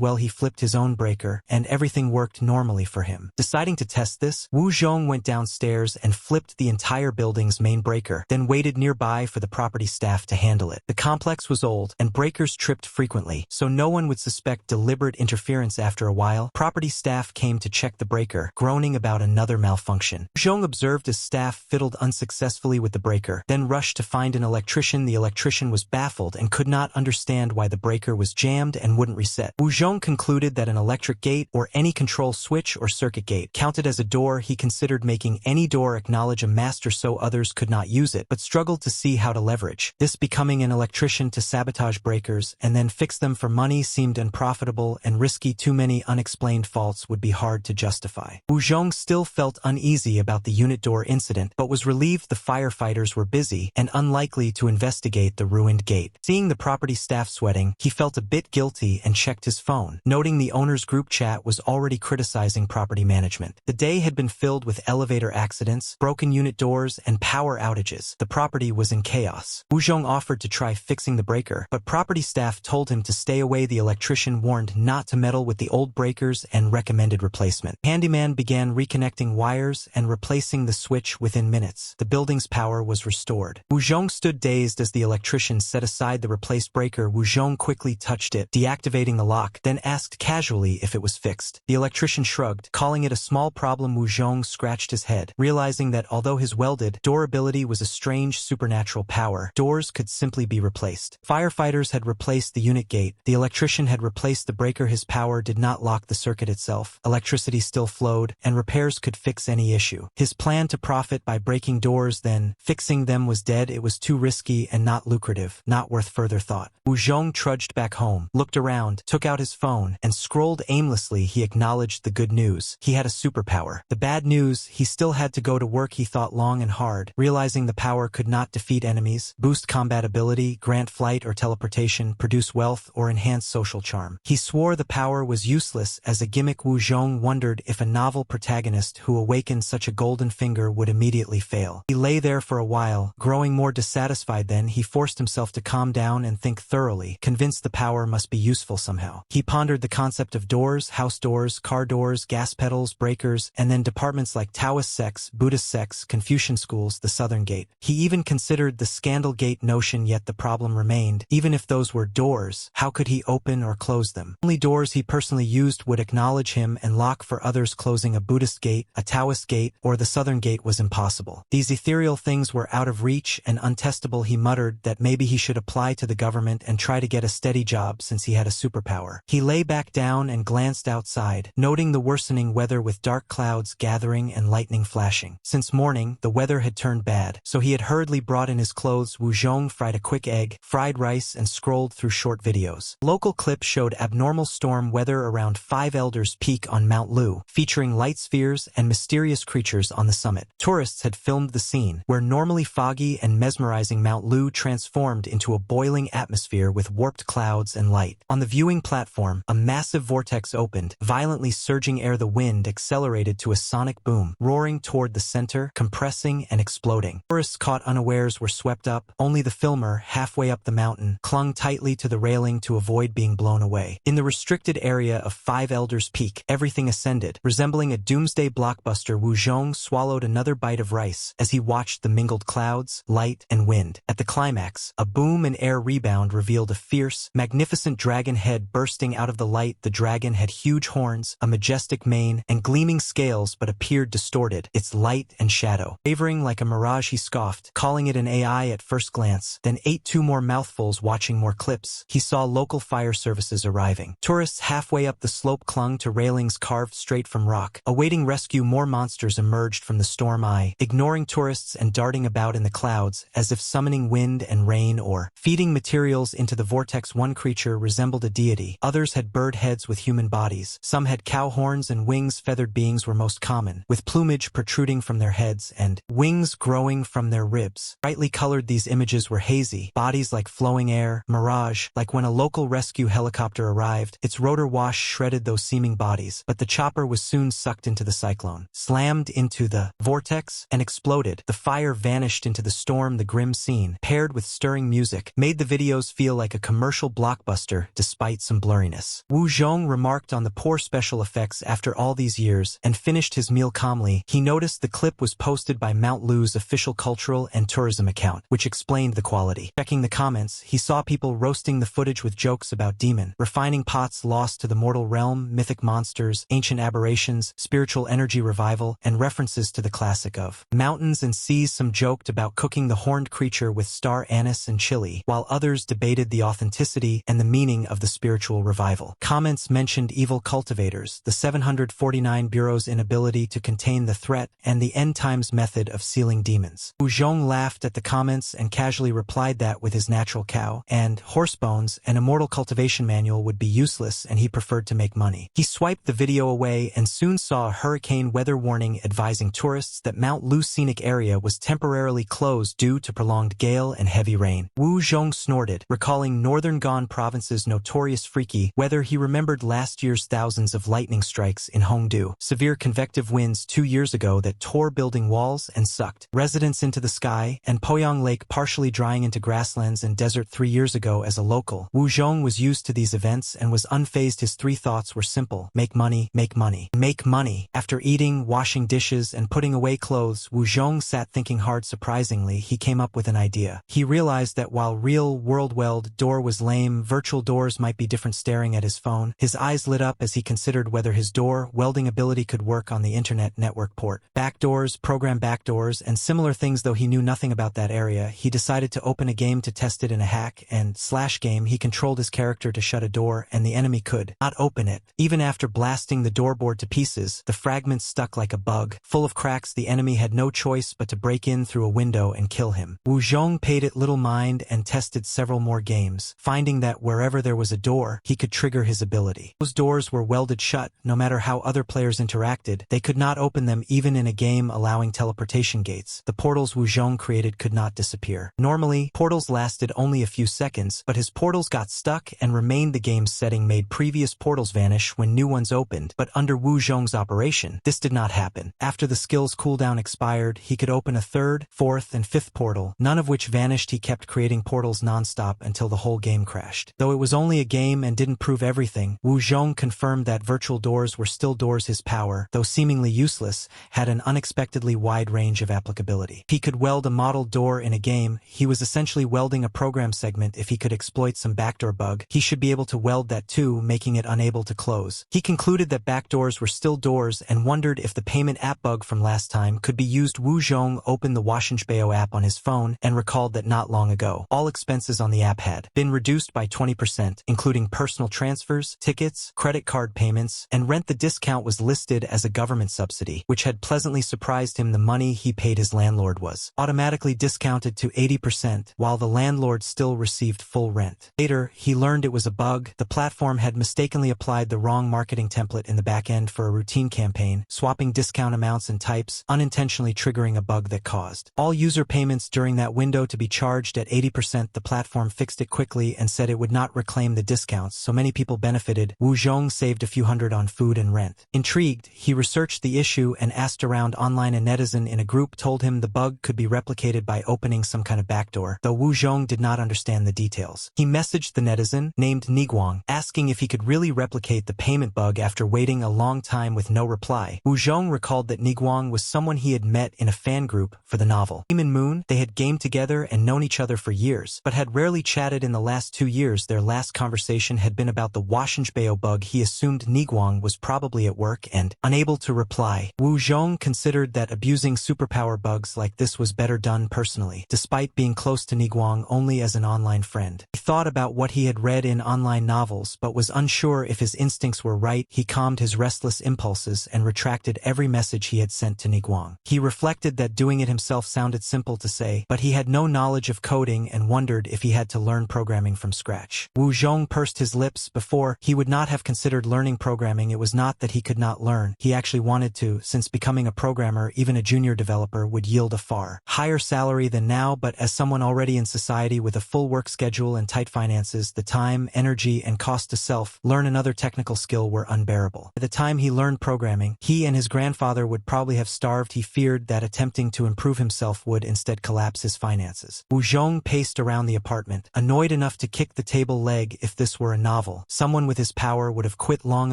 well. He flipped his own breaker, and everything worked normally for him. Deciding to test this, Wu Zhong went downstairs and flipped the entire building's main breaker, then waited nearby for the property staff to handle it. The complex was old, and breakers tripped frequently, so no one would suspect deliberate interference. After a while, property staff came to check the breaker, groaning about another malfunction. Zhong observed as staff fiddled unsuccessfully with the breaker, then rushed to find an electrician. The electrician was baffled and could not understand why the breaker was jammed and wouldn't reset. Wu Zhong concluded that an electric gate or any control switch or circuit gate counted as a door. He considered making any door acknowledge a master so others could not use it, but struggled to see how to leverage this. Becoming an electrician to sabotage breakers and then fix them for money seemed unprofitable and risky. Too many unexplained faults would be hard to justify. Wu Zhong still felt uneasy about the unit door incident, but was relieved the firefighters were busy and unlikely to investigate the ruined gate. Seeing the property staff sweating, he felt a bit guilty and checked his phone, noting the owner's group chat was already criticizing property management. The day had been filled with elevator accidents, broken unit doors, and power outages. The property was in chaos. Wu Zhong offered to try fixing the breaker, but property staff told him to stay away. The electrician warned not to meddle with the old breakers and recommended replacement. Handyman began reconnecting wires and replacing the switch. Within minutes, the building's power was restored. Wu Zhong stood dazed as the electrician set aside the replaced breaker. Wu Zhong quickly touched it, deactivating the lock, then asked casually if it was fixed. The electrician shrugged, calling it a small problem. Wu Zhong scratched his head, realizing that although his welded door ability was a strange supernatural power, doors could simply be replaced. Firefighters had replaced the unit gate. The electrician had replaced the breaker. His power did not lock the circuit itself. Electricity still flowed, and repairs could fix any issue. His plan to profit by breaking doors then fixing them was dead. It was too risky and not lucrative, not worth further thought. Wu Zhong trudged back home, looked around, took out his phone, and scrolled aimlessly. He acknowledged the good news. He had a superpower. The bad news, he still had to go to work. He thought long and hard, realizing the power could not defeat enemies, boost combat ability, grant flight or teleportation, produce wealth, or enhance social charm. He swore the power was useless as a gimmick. Wu Zhong wondered if a novel protagonist who awakened such a golden finger would immediately fail. He lay there for a while, growing more dissatisfied. Then he forced himself to calm down and think thoroughly, convinced the power must be useful somehow. He pondered the concept of doors, house doors, car doors, gas pedals, breakers, and then departments like Taoist sects, Buddhist sects, Confucian schools, the Southern Gate. He even considered the scandal gate notion, yet the problem remained. Even if those were doors, how could he open or close them? Only doors he personally used would acknowledge him and lock for others. Closing a Buddhist gate, a Taoist gate, or the Southern Gate was impossible. These ethereal things were out of reach and untestable. He muttered that maybe he should apply to the government and try to get a steady job since he had a superpower. He lay back down and glanced outside, noting the worsening weather with dark clouds gathering and lightning flashing. Since morning, the weather had turned bad, so he had hurriedly brought in his clothes. Wu Zhong fried a quick egg, fried rice, and scrolled through short videos. Local clips showed abnormal storm weather around 5 Elders Peak on Mount Lu, featuring light spheres and mysterious creatures on the summit. Tourists had filmed the scene, where normally foggy and mesmerizing Mount Lu transformed into a boiling atmosphere with warped clouds and light. On the viewing platform, a massive vortex opened, violently surging air. The wind accelerated to a sonic boom, roaring toward the center, compressing and exploding. Tourists caught unawares were swept up. Only the filmer, halfway up the mountain, clung tightly to the railing to avoid being blown away. In the restricted area of 5 Elders Peak, everything ascended. Resembling a doomsday blockbuster, Wu Zhong swallowed another bite of rice as he watched the mingled clouds, light, and wind. At the climax, a boom and air rebound revealed a fierce, magnificent dragon head bursting out of the light. The dragon had huge horns, a majestic mane, and gleaming scales, but appeared distorted, its light and shadow wavering like a mirage. He scoffed, calling it an AI at first glance, then ate 2 more mouthfuls. Watching more clips, he saw local fire services arriving. Tourists halfway up the slope clung to railings carved straight from rock. Awaiting rescue, more monsters emerged from the storm eye, ignoring tourists and darting about in the clouds as if summoning wind and rain or feeding materials into the vortex. One creature resembled a deity. Others had bird heads with human bodies. Some had cow horns and wings. Feathered beings were most common, with plumage protruding from their heads and wings growing from their ribs. Brightly colored, these images were hazy, bodies like flowing air, mirage, like when a local rescue helicopter arrived. Its rotor wash shredded those seeming bodies, but the chopper was soon sucked into the cyclone, slammed into the vortex, and exploded. The fire vanished into the storm. The grim scene, paired with stirring music, made the videos feel like a commercial blockbuster despite some blurriness. Wu Zhong remarked on the poor special effects after all these years and finished his meal calmly. He noticed the clip was posted by Mount Lu's official cultural and tourism account, which explained the quality. Checking the comments, he saw people roasting the footage with jokes about demon, refining pots lost to the mortal realm, mythic monsters, ancient aberrations, spiritual energy revival, and references to the classic of mountains and seas. Some joked about cooking the horned creature with star anise and chili, while others debated the authenticity and the meaning of the spiritual revival. Comments mentioned evil cultivators, the 749 Bureau's inability to contain the threat, and the end times method of sealing demons. Wu Zhong laughed at the comments and casually replied that with his natural cow and horse bones, an immortal cultivation manual would be useless and he preferred to make money. He swiped the video away and soon saw a hurricane weather warning advising tourists that Mount Lu scenic area was temporarily closed due to prolonged gale and heavy rain. Wu Zhong snorted, recalling northern Gan province's notorious freaky weather. He remembered last year's thousands of lightning strikes in Hongdu, severe convective winds 2 years ago that tore building walls and sucked residents into the sky, and Poyang Lake partially drying into grasslands and desert 3 years ago. As a local, Wu Zhong was used to these events and was unfazed. His 3 thoughts were simple: make money, make money, make money. After eating, washing dishes, and putting away clothes, Wu Zhong sat thinking hard. Surprisingly, he came up with an idea. He realized that while real-world weld door was lame, virtual doors might be different. Staring at his phone, his eyes lit up as he considered whether his door welding ability could work on the internet network port. Backdoors, program backdoors, and similar things. Though he knew nothing about that area, he decided to open a game to test it. In a hack and slash game, he controlled his character to shut a door, and the enemy could not open it. Even after blasting the doorboard to pieces, the fragments stuck like a bug, full of cracks. The enemy had no choice but to break in through a window and kill him. Wu Zhong paid it little mind and tested several more games, finding that wherever there was a door, he could trigger his ability. Those doors were welded shut. No matter how other players interacted, they could not open them. Even in a game allowing teleportation gates, the portals Wu Zhong created could not disappear. Normally, portals lasted only a few seconds, but his portals got stuck and remained. The game's setting made previous portals vanish when new ones opened, but under Wu Zhong's operation, this did not happen. After the skill's cooldown expired, he could open a 3rd, 4th, and 5th portal, none of which vanished. He kept creating portals non-stop until the whole game crashed. Though it was only a game and didn't prove everything, Wu Zhong confirmed that virtual doors were still doors. His power, though seemingly useless, had an unexpectedly wide range of applicability. If he could weld a model door in a game, he was essentially welding a program segment. If he could exploit some backdoor bug, he should be able to weld that too, making it unable to close. He concluded that backdoors were still doors and wondered if the payment app bug from last time could be used. Wu Zhong opened the Washinbao app on his phone and recalled that not long ago, all expenses on the app had been reduced by 20%, including personal transfers, tickets, credit card payments, and rent. The discount was listed as a government subsidy, which had pleasantly surprised him. The money he paid his landlord was automatically discounted to 80%, while the landlord still received full rent. Later, he learned it was a bug. The platform had mistakenly applied the wrong marketing template in the back end for a routine campaign, swapping discount amounts and types, unintentionally triggering a bug that caused all user payments during that window to be charged at 80%. The platform fixed it quickly and said it would not reclaim the discounts, so many people benefited. Wu Zhong saved a few hundred on food and rent. Intrigued, he researched the issue and asked around online. A netizen in a group told him the bug could be replicated by opening some kind of backdoor, though Wu Zhong did not understand the details. He messaged the netizen, named Niguang, asking if he could really replicate the payment bug after waiting a long time with no reply. Wu Zhong recalled that Niguang was someone he had met in a fan group for the novel. Moon and Moon, they had gamed together and known each other for years, but had rarely chatted in the last 2 years. Their last conversation had been about the Washingbeo bug. He assumed Niguang was probably at work and unable to reply. Wu Zhong considered that abusing superpower bugs like this was better done personally, despite being close to Niguang only as an online friend. He thought about what he had read in online novels but was unsure if his instincts were right. He calmed his restless impulses and retracted every message he had sent to Niguang. He reflected that doing it himself sounded simple to say, but he had no knowledge of coding and wondered if he had to learn programming from scratch. Wu Zhong pursed his lips. Before, he would not have considered learning programming. It was not that he could not learn. He actually wanted to, since becoming a programmer, even a junior developer, would yield a far higher salary than now. But as someone already in society with a full work schedule and tight finances, the time, energy, and cost to learn another technical skill were unbearable. By the time he learned programming, he and his grandfather would probably have starved. He feared that attempting to improve himself would instead collapse his finances. Wu Zhong paced around the apartment, annoyed enough to kick the table leg. If this were a novel, someone with his power would have quit long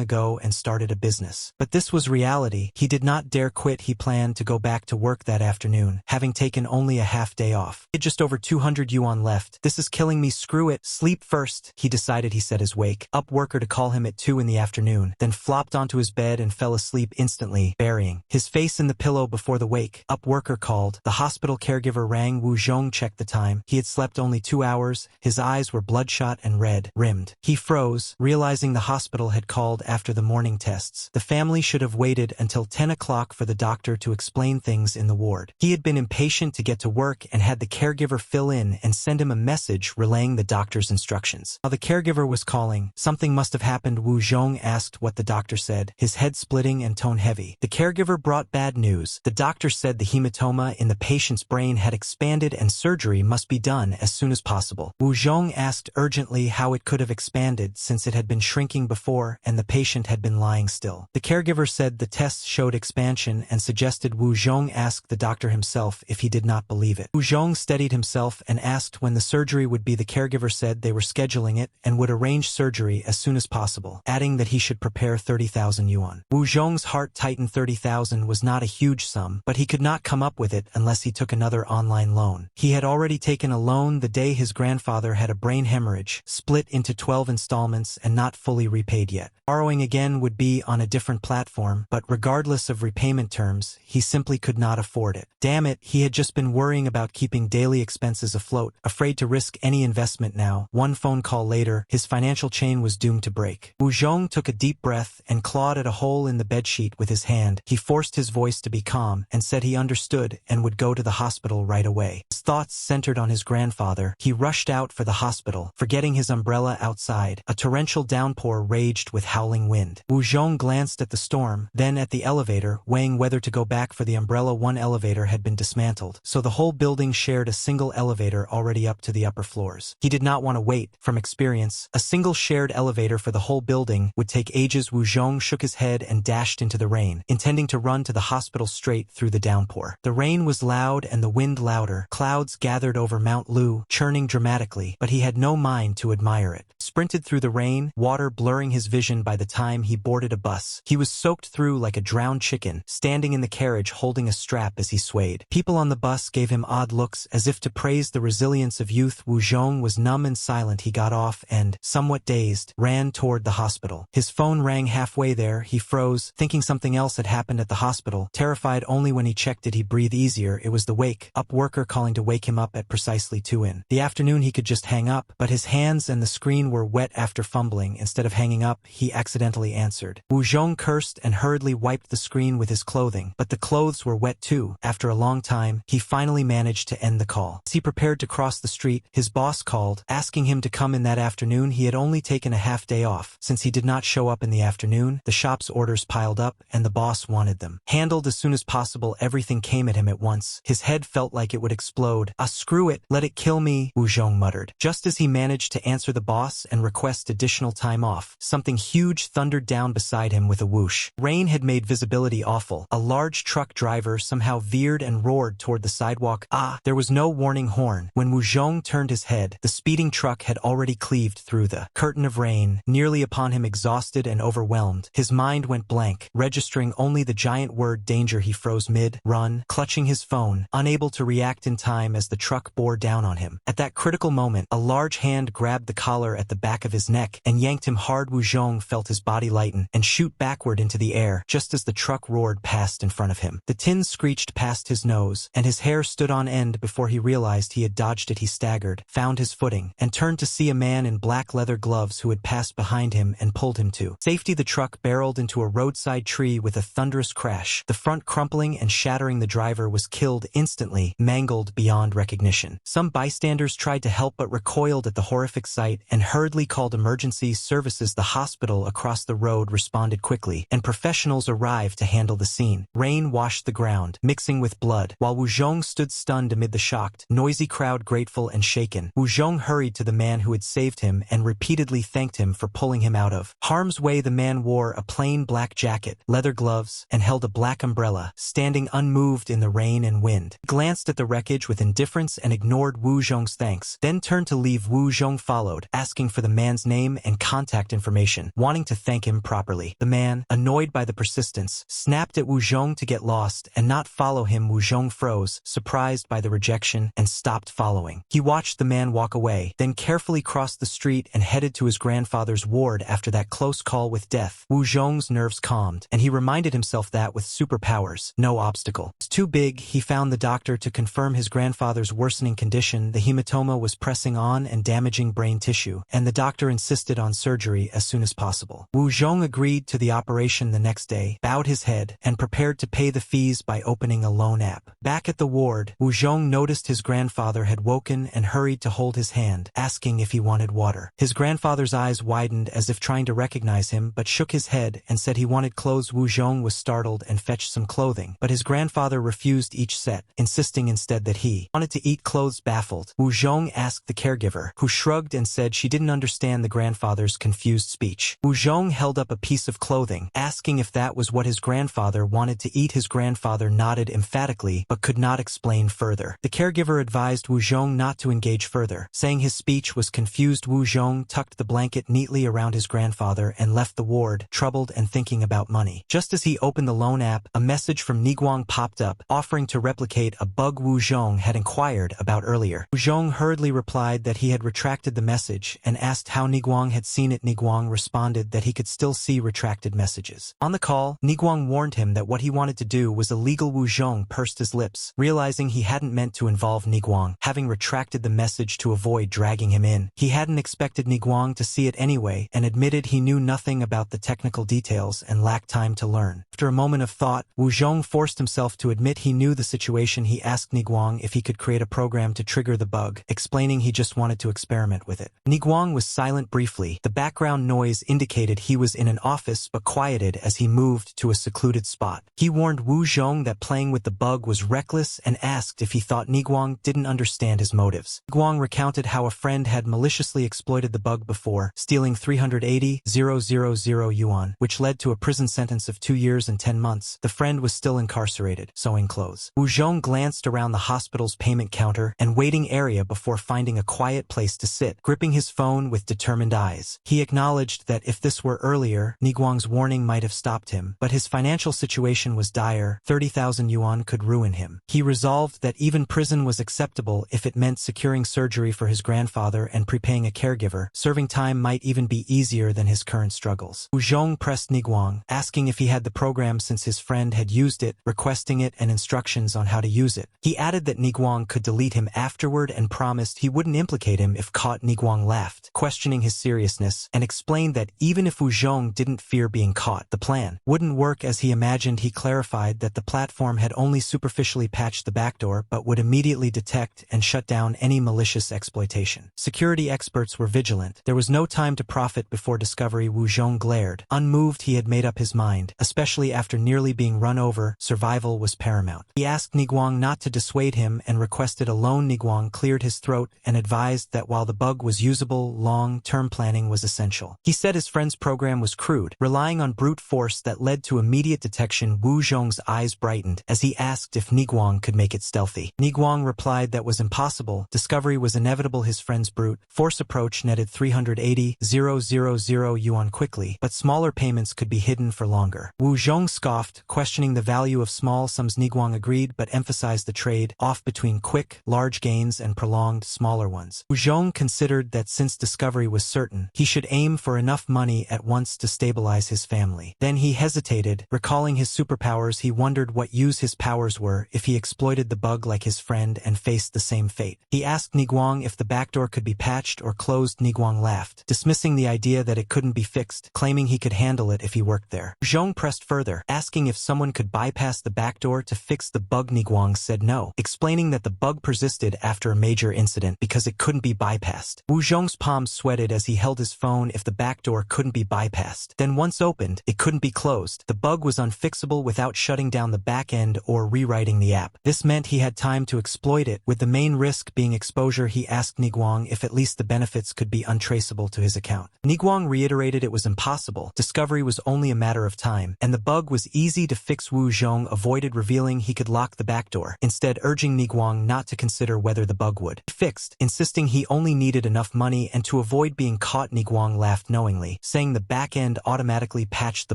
ago and started a business. But this was reality. He did not dare quit. He planned to go back to work that afternoon, having taken only a half day off. He had just over 200 yuan left. This is killing me. Screw it. Sleep first, he decided. He set his wake up worker to call him at 2 in the afternoon, then flopped onto his bed and fell asleep instantly, burying his face in the pillow. Before the wake up worker called, the hospital caregiver rang. Wu Zhong checked the time. He had slept only 2 hours. His eyes were bloodshot and red-rimmed. He froze, realizing the hospital had called after the morning tests. The family should have waited until 10 o'clock for the doctor to explain things in the ward. He had been impatient to get to work and had the caregiver fill in and send him a message relaying the doctor's instructions. While the caregiver was calling, something must have happened. Wu Zhong asked what the doctor said, his head splitting and tone heavy. The caregiver brought bad news. The doctor said the hematoma in the patient's brain had expanded and surgery must be done as soon as possible. Wu Zhong asked urgently how it could have expanded since it had been shrinking before and the patient had been lying still. The caregiver said the tests showed expansion and suggested Wu Zhong ask the doctor himself if he did not believe it. Wu Zhong steadied himself and asked when the surgery would be. The caregiver said they were scheduling it and would arrange surgery as soon as possible, adding that he should prepare 30,000 yuan. Wu Zhong's heart tightened. 30,000 was not a huge sum, but he could not come up with it unless he took another online loan. He had already taken a loan the day his grandfather had a brain hemorrhage, split into 12 installments and not fully repaid yet. Borrowing again would be on a different platform, but regardless of repayment terms, he simply could not afford it. Damn it, he had just been worrying about keeping daily expenses afloat, afraid to risk any investment now. One phone call later, his financial chain was doomed to break. Wu Zhong took a deep breath and clawed at a hole in the bedsheet with his hand. He forced his voice to be calm and said he understood and would go to the hospital right away. His thoughts centered on his grandfather. He rushed out for the hospital, forgetting his umbrella outside. A torrential downpour raged with howling wind. Wu Zhong glanced at the storm, then at the elevator, weighing whether to go back for the umbrella. One elevator had been dismantled, so the whole building shared a single elevator already up to the upper floors. He did not want to wait. From experience, a single shared elevator for the whole building would take ages. Wu Zhong shook his head and dashed into the rain, intending to run to the hospital straight through the downpour. The rain was loud and the wind louder. Clouds gathered over Mount Lu, churning dramatically, but he had no mind to admire it. Sprinted through the rain, water blurring his vision. By the time he boarded a bus, he was soaked through like a drowned chicken, standing in the carriage holding a strap as he swayed. People on the bus gave him odd looks as if to praise the resilience of youth. Wu Zhong was numb and silent. He got off and, somewhat dazed, ran toward the hospital. His phone rang. Halfway there, he froze, thinking something else had happened at the hospital. Terrified, only when he checked it he breathed easier. It was the wake up worker calling to wake him up at precisely 2 in the afternoon. He could just hang up, but his hands and the screen were were wet after fumbling. Instead of hanging up, he accidentally answered. Wu Zhong cursed and hurriedly wiped the screen with his clothing, but the clothes were wet too. After a long time, he finally managed to end the call. As he prepared to cross the street, his boss called, asking him to come in that afternoon. He had only taken a half day off. Since he did not show up in the afternoon, the shop's orders piled up, and the boss wanted them handled as soon as possible. Everything came at him at once. His head felt like it would explode. "Ah, screw it, let it kill me," Wu Zhong muttered. Just as he managed to answer the boss and request additional time off, something huge thundered down beside him with a whoosh. Rain had made visibility awful. A large truck driver somehow veered and roared toward the sidewalk. There was no warning horn. When Wu Zhong turned his head, the speeding truck had already cleaved through the curtain of rain, nearly upon him. Exhausted and overwhelmed, his mind went blank, registering only the giant word danger. He froze mid-run, clutching his phone, unable to react in time as the truck bore down on him. At that critical moment, a large hand grabbed the collar at the back of his neck and yanked him hard. Wu Zhong felt his body lighten and shoot backward into the air just as the truck roared past in front of him. The tin screeched past his nose, and his hair stood on end before he realized he had dodged it. He staggered, found his footing, and turned to see a man in black leather gloves who had passed behind him and pulled him to safety. The truck barreled into a roadside tree with a thunderous crash, the front crumpling and shattering. The driver was killed instantly, mangled beyond recognition. Some bystanders tried to help but recoiled at the horrific sight and hurriedly called emergency services. The hospital across the road responded quickly, and professionals arrived to handle the scene. Rain washed the ground, mixing with blood, while Wu Zhong stood stunned amid the shocked, noisy crowd, grateful and shaken. Wu Zhong hurried to the man who had saved him and repeatedly thanked him for pulling him out of harm's way. The man wore a plain black jacket, leather gloves, and held a black umbrella, standing unmoved in the rain and wind. He glanced at the wreckage with indifference and ignored Wu Zhong's thanks, then turned to leave. Wu Zhong followed, asking for the man's name and contact information, wanting to thank him properly. The man, annoyed by the persistence, snapped at Wu Zhong to get lost and not follow him. Wu Zhong froze, surprised by the rejection, and stopped following. He watched the man walk away, then carefully crossed the street and headed to his grandfather's ward. After that close call with death, Wu Zhong's nerves calmed, and he reminded himself that with superpowers, no obstacle was too big. He found the doctor to confirm his grandfather's worsening condition. The hematoma was pressing on and damaging brain tissue, and the doctor insisted on surgery as soon as possible. Wu Zhong agreed to the operation the next day, bowed his head, and prepared to pay the fees by opening a loan app. Back at the ward, Wu Zhong noticed his grandfather had woken and hurried to hold his hand, asking if he wanted water. His grandfather's eyes widened as if trying to recognize him, but shook his head and said he wanted clothes. Wu Zhong was startled and fetched some clothing, but his grandfather refused each set, insisting instead that he wanted to eat clothes. Baffled, Wu Zhong asked the caregiver, who shrugged and said she didn't understand the grandfather's confused speech. Wu Zhong held up a piece of clothing, asking if that was what his grandfather wanted to eat. His grandfather nodded emphatically, but could not explain further. The caregiver advised Wu Zhong not to engage further, saying his speech was confused. Wu Zhong tucked the blanket neatly around his grandfather and left the ward, troubled and thinking about money. Just as he opened the loan app, a message from Niguang popped up, offering to replicate a bug Wu Zhong had inquired about earlier. Wu Zhong hurriedly replied that he had retracted the message and asked how Niguang had seen it. Niguang responded that he could still see retracted messages. On the call, Niguang warned him that what he wanted to do was illegal. Wu Zhong pursed his lips, realizing he hadn't meant to involve Niguang, having retracted the message to avoid dragging him in. He hadn't expected Niguang to see it anyway, and admitted he knew nothing about the technical details and lacked time to learn. After a moment of thought, Wu Zhong forced himself to admit he knew the situation. He asked Niguang if he could create a program to trigger the bug, explaining he just wanted to experiment with it. Niguang was silent briefly. The background noise indicated he was in an office, but quieted as he moved to a secluded spot. He warned Wu Zhong that playing with the bug was reckless and asked if he thought Niguang didn't understand his motives. Niguang recounted how a friend had maliciously exploited the bug before, stealing 380,000 yuan, which led to a prison sentence of 2 years and 10 months. The friend was still incarcerated, sewing clothes. Wu Zhong glanced around the hospital's payment counter and waiting area before finding a quiet place to sit, gripping his phone with determined eyes. He acknowledged that if this were earlier, Niguang's warning might have stopped him, but his financial situation was dire. 30,000 yuan could ruin him. He resolved that even prison was acceptable if it meant securing surgery for his grandfather and prepaying a caregiver. Serving time might even be easier than his current struggles. Wu Zhong pressed Niguang, asking if he had the program since his friend had used it, requesting it and instructions on how to use it. He added that Niguang could delete him afterward and promised he wouldn't implicate him if caught. Niguang laughed, hint, questioning his seriousness, and explained that even if Wu Zhong didn't fear being caught, the plan wouldn't work as he imagined. He clarified that the platform had only superficially patched the backdoor but would immediately detect and shut down any malicious exploitation. Security experts were vigilant. There was no time to profit before discovery. Wu Zhong glared. Unmoved, he had made up his mind. Especially after nearly being run over, survival was paramount. He asked Niguang not to dissuade him and requested a loan. Niguang cleared his throat and advised that while the bug was usable, long-term planning was essential. He said his friend's program was crude, relying on brute force that led to immediate detection. Wu Zhong's eyes brightened as he asked if Niguang could make it stealthy. Niguang replied that was impossible. Discovery was inevitable. His friend's brute force approach netted 380,000 yuan quickly, but smaller payments could be hidden for longer. Wu Zhong scoffed, questioning the value of small sums. Niguang agreed but emphasized the trade-off between quick, large gains and prolonged, smaller ones. Wu Zhong considered that since discovery was certain, he should aim for enough money at once to stabilize his family. Then he hesitated, recalling his superpowers. He wondered what use his powers were if he exploited the bug like his friend and faced the same fate. He asked Niguang if the backdoor could be patched or closed. Niguang laughed, dismissing the idea that it couldn't be fixed, claiming he could handle it if he worked there. Zhong pressed further, asking if someone could bypass the backdoor to fix the bug. Niguang said no, explaining that the bug persisted after a major incident because it couldn't be bypassed. Wu Zhong's palms sweated as he held his phone. If the backdoor couldn't be bypassed, then once opened, it couldn't be closed. The bug was unfixable without shutting down the back end or rewriting the app. This meant he had time to exploit it, with the main risk being exposure. He asked Niguang if at least the benefits could be untraceable to his account. Niguang reiterated it was impossible. Discovery was only a matter of time, and the bug was easy to fix. Wu Zhong avoided revealing he could lock the backdoor, instead urging Niguang not to consider whether the bug would be fixed, insisting he only needed enough money and to avoid being caught. Niguang laughed knowingly, saying the back end automatically patched the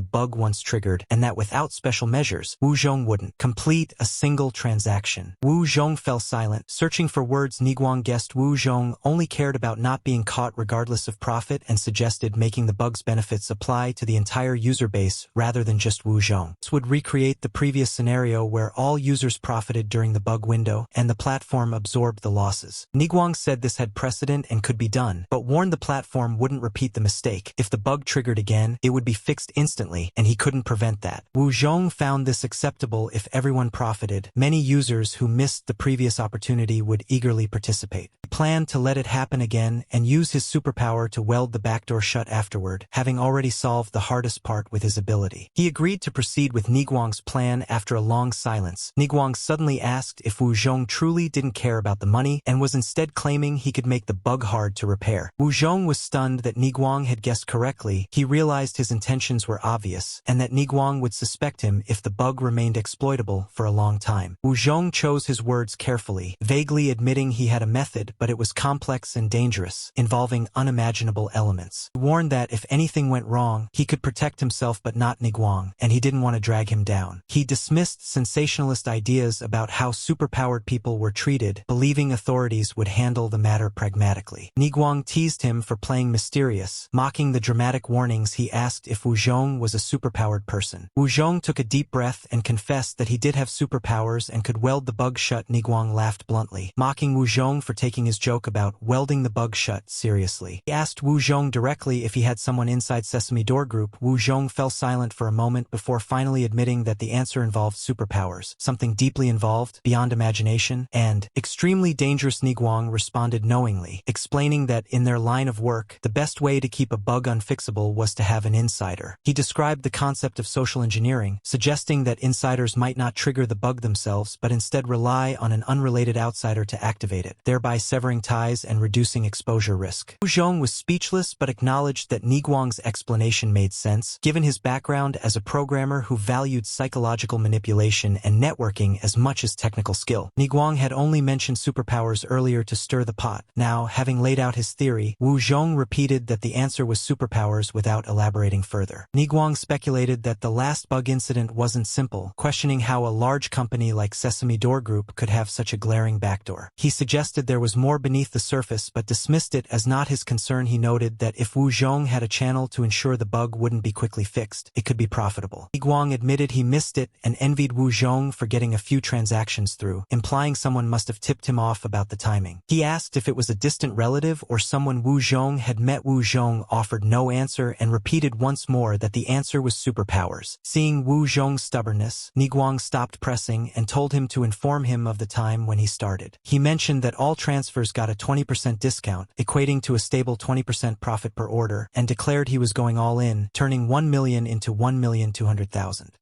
bug once triggered, and that without special measures, Wu Zhong wouldn't complete a single transaction. Wu Zhong fell silent, searching for words. Niguang guessed Wu Zhong only cared about not being caught regardless of profit and suggested making the bug's benefits apply to the entire user base rather than just Wu Zhong. This would recreate the previous scenario where all users profited during the bug window and the platform absorbed the losses. Niguang said this had precedent and could be done, but warned the platform wouldn't repeat the mistake. If the bug triggered again, it would be fixed instantly, and he couldn't prevent that. Wu Zhong found this acceptable if everyone profited. Many users who missed the previous opportunity would eagerly participate. He planned to let it happen again and use his superpower to weld the backdoor shut afterward, having already solved the hardest part with his ability. He agreed to proceed with Niguang's plan after a long silence. Niguang suddenly asked if Wu Zhong truly didn't care about the money and was instead claiming he could make the bug hard to repair. Wu Zhong was stunned that Niguang had guessed correctly. He realized his intentions were obvious and that Niguang would suspect him if the bug remained exploitable for a long time. Wu Zhong chose his words carefully, vaguely admitting he had a method, but it was complex and dangerous, involving unimaginable elements. He warned that if anything went wrong, he could protect himself but not Niguang, and he didn't want to drag him down. He dismissed sensationalist ideas about how superpowered people were treated, believing authorities would handle the matter pragmatically. Niguang teased him for playing mysterious, mocking the dramatic warnings. He asked if Wu Zhong was a superpowered person. Wu Zhong took a deep breath and confessed that he did have superpowers and could weld the bug shut. Niguang laughed bluntly, mocking Wu Zhong for taking his joke about welding the bug shut seriously. He asked Wu Zhong directly if he had someone inside Sesame Door Group. Wu Zhong fell silent for a moment before finally admitting that the answer involved superpowers, something deeply involved, beyond imagination, and extremely dangerous. Niguang responded knowingly, explaining that in their line of work, the best way to keep a bug unfixable was to have an insider. He described the concept of social engineering, suggesting that insiders might not trigger the bug themselves but instead rely on an unrelated outsider to activate it, thereby severing ties and reducing exposure risk. Wu Zhong was speechless but acknowledged that Niguang's explanation made sense, given his background as a programmer who valued psychological manipulation and networking as much as technical skill. Niguang had only mentioned superpowers earlier to stir the pot. Now, having laid out his theory, Wu Zhong repeated that the answer was superpowers without elaborating further. Niguang speculated that the last bug incident wasn't simple, questioning how a large company like Sesame Door Group could have such a glaring backdoor. He suggested there was more beneath the surface but dismissed it as not his concern. He noted that if Wu Zhong had a channel to ensure the bug wouldn't be quickly fixed, it could be profitable. Niguang admitted he missed it and envied Wu Zhong for getting a few transactions through, implying someone must have tipped him off about the timing. He asked if it was a distant relative or someone when Wu Zhong had met, Wu Zhong offered no answer and repeated once more that the answer was superpowers. Seeing Wu Zhong's stubbornness, Niguang stopped pressing and told him to inform him of the time when he started. He mentioned that all transfers got a 20% discount, equating to a stable 20% profit per order, and declared he was going all in, turning 1 million into 1,200,000.